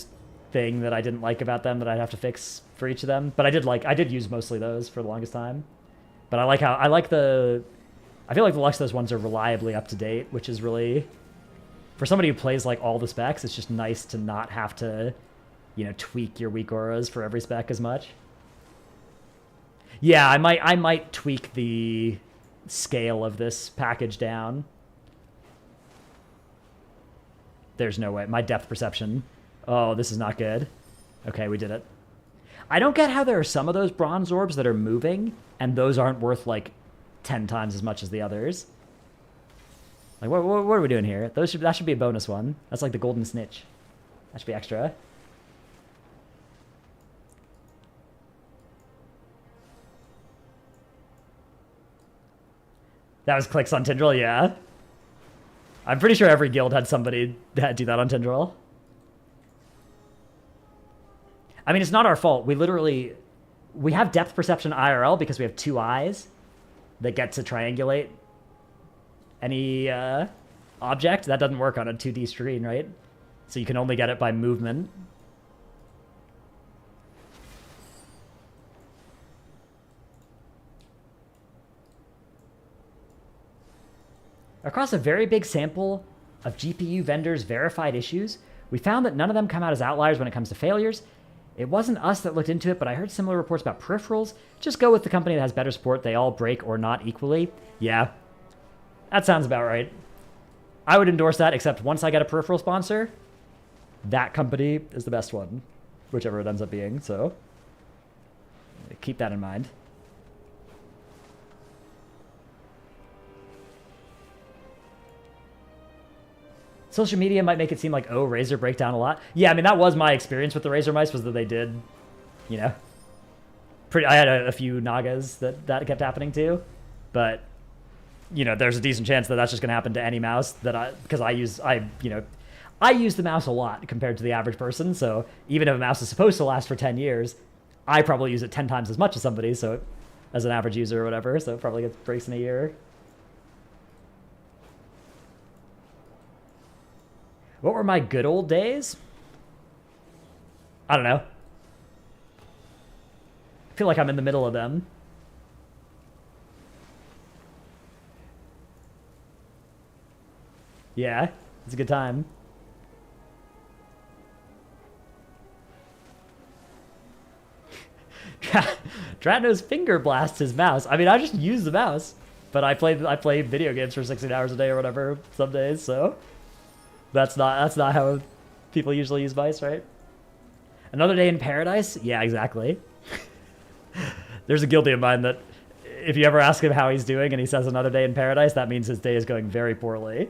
thing that I didn't like about them that I'd have to fix for each of them. But I did use mostly those for the longest time. But I feel like the Luxthos ones are reliably up to date, which is really, for somebody who plays like all the specs, it's just nice to not have to, you know, tweak your weak auras for every spec as much. Yeah, I might tweak the scale of this package down. There's no way. My depth perception. Oh, this is not good. Okay, we did it. I don't get how there are some of those bronze orbs that are moving, and those aren't worth like 10 times as much as the others. Like, what are we doing here? That should be a bonus one. That's like the golden snitch. That should be extra. That was clicks on Tindril, yeah. I'm pretty sure every guild had somebody that do that on Tindril. I mean, it's not our fault. We have depth perception IRL because we have 2 eyes that get to triangulate any object. That doesn't work on a 2D screen, right? So you can only get it by movement. Across a very big sample of GPU vendors' verified issues, we found that none of them come out as outliers when it comes to failures. It wasn't us that looked into it, but I heard similar reports about peripherals. Just go with the company that has better support. They all break or not equally. Yeah, that sounds about right. I would endorse that, except once I get a peripheral sponsor, that company is the best one, whichever it ends up being. So keep that in mind. Social media might make it seem like, oh, Razer break down a lot. Yeah, I mean, that was my experience with the Razer mice, was that they did, you know, I had a few Nagas that kept happening to, but, you know, there's a decent chance that that's just going to happen to any mouse because I use the mouse a lot compared to the average person, so even if a mouse is supposed to last for 10 years, I probably use it 10 times as much as somebody, so as an average user or whatever, so it probably gets breaks in a year. What were my good old days? I don't know. I feel like I'm in the middle of them. Yeah, it's a good time. Dratno's finger blasts his mouse. I mean, I just use the mouse, but I play video games for 16 hours a day or whatever some days, so that's not how people usually use mice, right? Another day in paradise? Yeah, exactly. There's a guilty of mine that if you ever ask him how he's doing and he says another day in paradise, that means his day is going very poorly.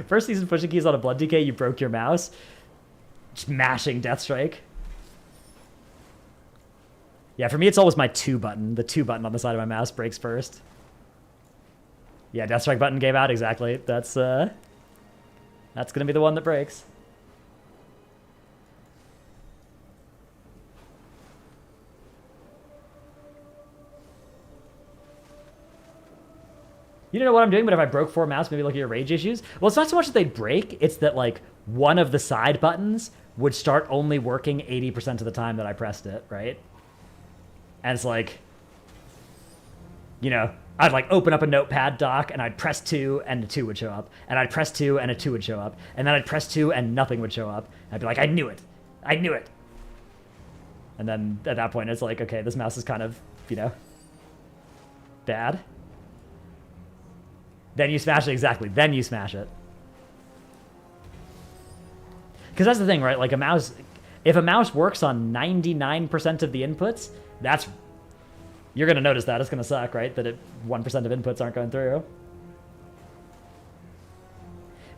First season pushing keys on a blood DK, you broke your mouse. Just mashing Death Strike. Yeah, for me, it's always my 2 button. The 2 button on the side of my mouse breaks first. Yeah, Death Strike button gave out, exactly. That's gonna be the one that breaks. You don't know what I'm doing, but if I broke 4 mouse, maybe look at your rage issues. Well, it's not so much that they break, it's that, like, one of the side buttons would start only working 80% of the time that I pressed it, right? And it's like, you know, I'd, like, open up a notepad doc, and I'd press 2, and a 2 would show up. And I'd press 2, and a 2 would show up. And then I'd press 2, and nothing would show up. I'd be like, I knew it. I knew it. And then at that point, it's like, okay, this mouse is kind of, you know, bad. Then you smash it, exactly. Then you smash it. Because that's the thing, right? Like a mouse, if a mouse works on 99% of the inputs, that's, you're going to notice that. It's going to suck, right? That 1% of inputs aren't going through.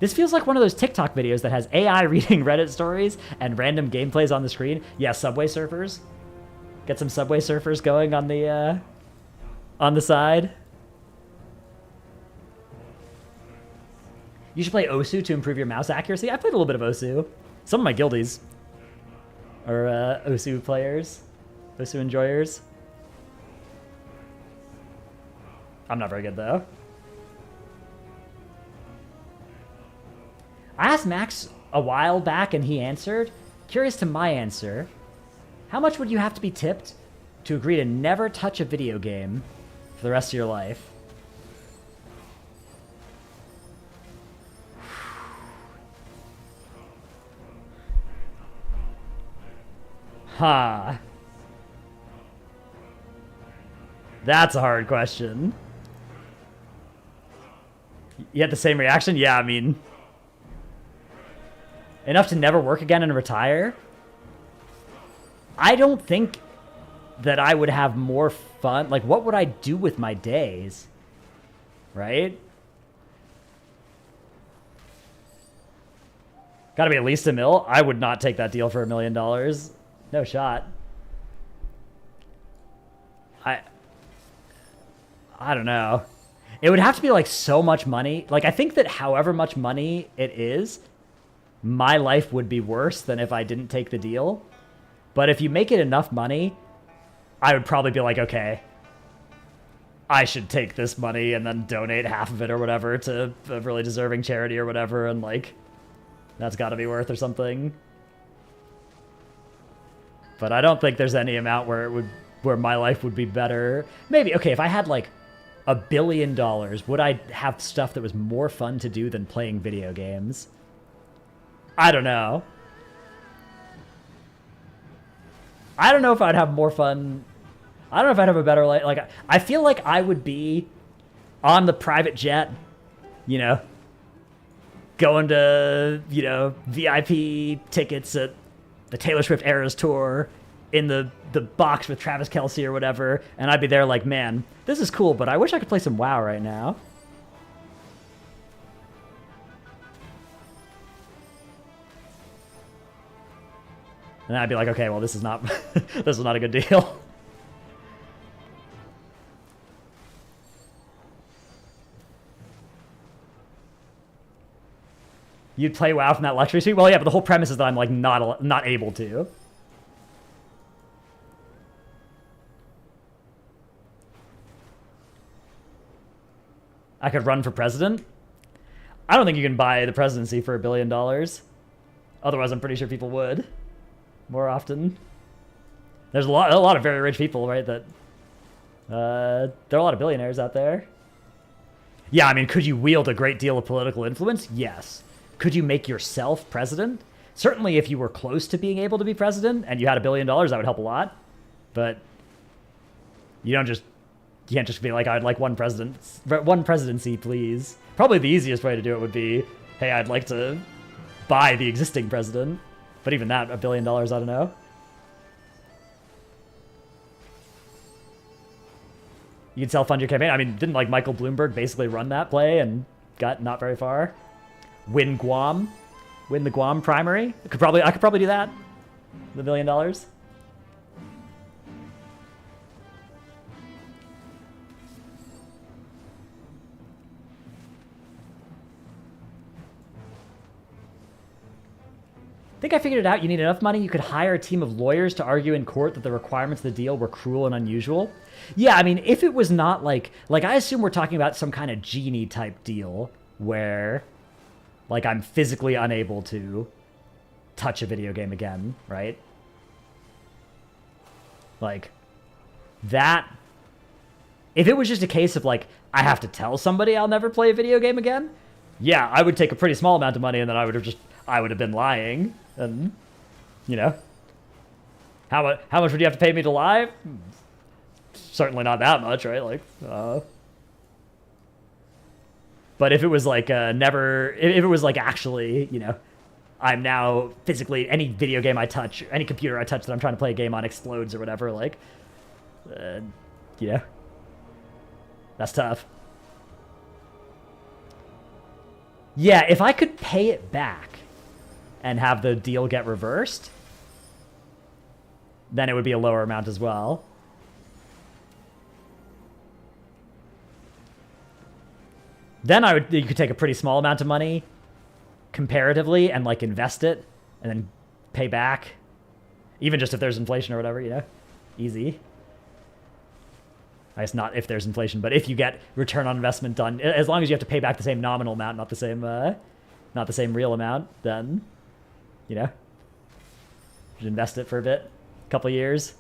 This feels like one of those TikTok videos that has AI reading Reddit stories and random gameplays on the screen. Yeah, Subway Surfers. Get some Subway Surfers going on the side. You should play Osu to improve your mouse accuracy. I played a little bit of Osu. Some of my guildies are Osu players, Osu enjoyers. I'm not very good, though. I asked Max a while back, and he answered. Curious to my answer, how much would you have to be tipped to agree to never touch a video game for the rest of your life? Huh. That's a hard question. You had the same reaction? Yeah, I mean... enough to never work again and retire? I don't think that I would have more fun. Like, what would I do with my days? Right? Gotta be at least $1 million. I would not take that deal for $1 million. No shot. I don't know. It would have to be like so much money. Like, I think that however much money it is, my life would be worse than if I didn't take the deal. But if you make it enough money, I would probably be like, okay, I should take this money and then donate half of it or whatever to a really deserving charity or whatever, and like, that's got to be worth or something. But I don't think there's any amount where my life would be better. Maybe, okay, if I had like $1 billion, would I have stuff that was more fun to do than playing video games? I don't know. I don't know if I'd have more fun. I don't know if I'd have a better life. Like, I feel like I would be on the private jet, you know, going to, you know, VIP tickets at the Taylor Swift Eras Tour in the box with Travis Kelce or whatever, and I'd be there like, man, this is cool, but I wish I could play some WoW right now. And I'd be like, okay, well, this is not this is not a good deal. You'd play WoW from that luxury suite? Well, yeah, but the whole premise is that I'm like not able to. I could run for president? I don't think you can buy the presidency for $1 billion. Otherwise, I'm pretty sure people would. More often. There's a lot of very rich people, right? That there are a lot of billionaires out there. Yeah, I mean, could you wield a great deal of political influence? Yes. Could you make yourself president? Certainly, if you were close to being able to be president and you had $1 billion, that would help a lot. But you can't just be like, I'd like one presidency, please. Probably the easiest way to do it would be, hey, I'd like to buy the existing president. But even that, $1 billion, I don't know. You can self-fund your campaign. I mean, didn't like Michael Bloomberg basically run that play and got not very far? Win Guam, win the Guam primary. I could probably do that. The $1 billion. think I figured it out. You need enough money, you could hire a team of lawyers to argue in court that the requirements of the deal were cruel and unusual. Yeah, I mean, if it was not like I assume we're talking about some kind of genie type deal where, like, I'm physically unable to touch a video game again, right? Like, that... If it was just a case of, like, I have to tell somebody I'll never play a video game again, yeah, I would take a pretty small amount of money and then I would have been lying. And, you know, how much would you have to pay me to lie? Certainly not that much, right? Like, but if it was like if it was like actually, you know, I'm now physically, any video game I touch, any computer I touch that I'm trying to play a game on explodes or whatever, like, you know, that's tough. Yeah, if I could pay it back and have the deal get reversed, then it would be a lower amount as well. Then you could take a pretty small amount of money comparatively and like invest it and then pay back, even just if there's inflation or whatever, you know, easy. I guess not if there's inflation, but if you get return on investment done, as long as you have to pay back the same nominal amount, not the same real amount, then, you know, you should invest it for a bit, a couple years.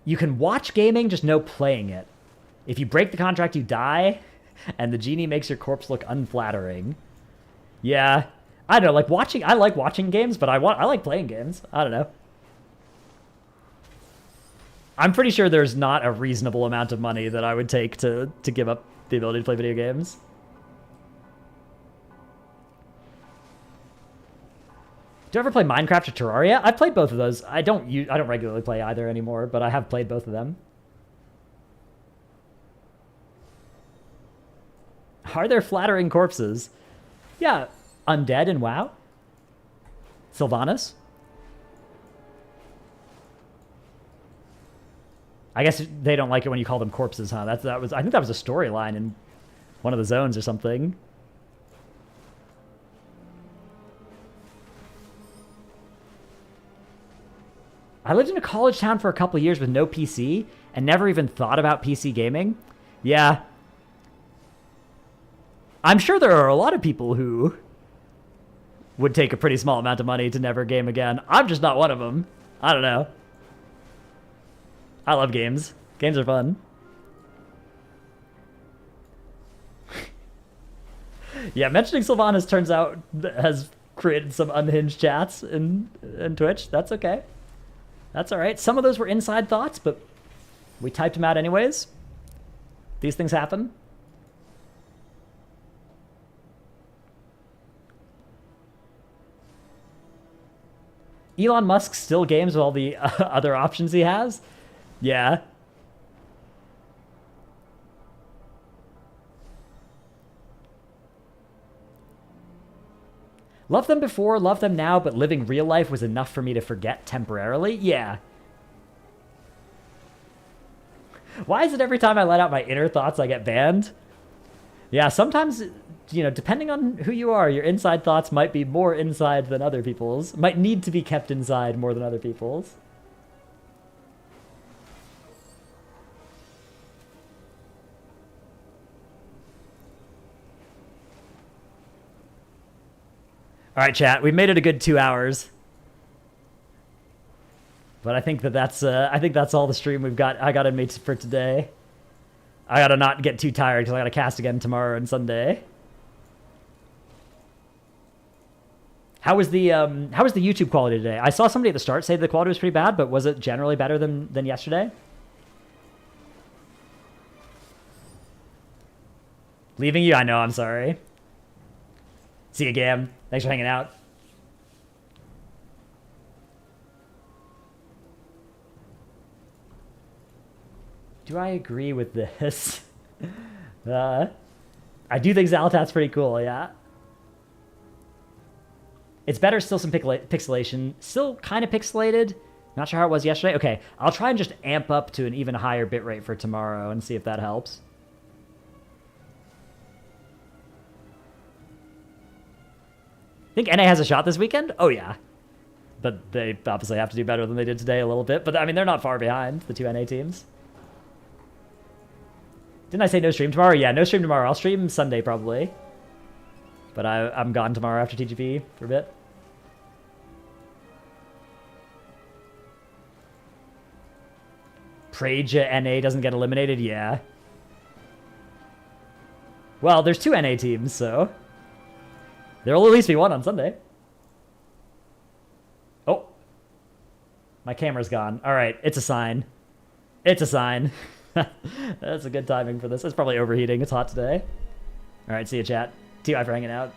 You can watch gaming, just no playing it. If you break the contract, you die, and the genie makes your corpse look unflattering. Yeah. I don't know, like watching, I like watching games, but I like playing games. I don't know. I'm pretty sure there's not a reasonable amount of money that I would take to give up the ability to play video games. Do you ever play Minecraft or Terraria? I've played both of those. I don't regularly play either anymore, but I have played both of them. Are there flattering corpses? Yeah. Undead in WoW? Sylvanas? I guess they don't like it when you call them corpses, huh? I think that was a storyline in one of the zones or something. I lived in a college town for a couple of years with no PC and never even thought about PC gaming. Yeah. I'm sure there are a lot of people who would take a pretty small amount of money to never game again. I'm just not one of them. I don't know. I love games. Games are fun. Yeah, mentioning Sylvanas turns out has created some unhinged chats in Twitch. That's okay. That's all right. Some of those were inside thoughts, but we typed them out anyways. These things happen. Elon Musk still games with all the other options he has? Yeah. Love them before, love them now, but living real life was enough for me to forget temporarily? Yeah. Why is it every time I let out my inner thoughts I get banned? Yeah, sometimes, you know, depending on who you are, your inside thoughts might be more inside than other people's. Might need to be kept inside more than other people's. All right, chat. We've made it a good 2 hours, but I think that's all the stream I got in me for today. I gotta not get too tired because I gotta cast again tomorrow and Sunday. How was the YouTube quality today? I saw somebody at the start say the quality was pretty bad, but was it generally better than yesterday? Leaving you? I know. I'm sorry. See you, Gam. Thanks for hanging out. Do I agree with this? I do think Xalatat's pretty cool, yeah. It's better, still some pixelation. Still kind of pixelated. Not sure how it was yesterday. Okay, I'll try and just amp up to an even higher bitrate for tomorrow and see if that helps. Think NA has a shot this weekend? Oh, yeah. But they obviously have to do better than they did today a little bit. But, I mean, they're not far behind, the two NA teams. Didn't I say no stream tomorrow? Yeah, no stream tomorrow. I'll stream Sunday, probably. But I'm gone tomorrow after TGP for a bit. Praja NA doesn't get eliminated? Yeah. Well, there's two NA teams, so... there will at least be one on Sunday. Oh. My camera's gone. Alright, it's a sign. It's a sign. That's a good timing for this. It's probably overheating. It's hot today. Alright, see you, chat. TY for hanging out.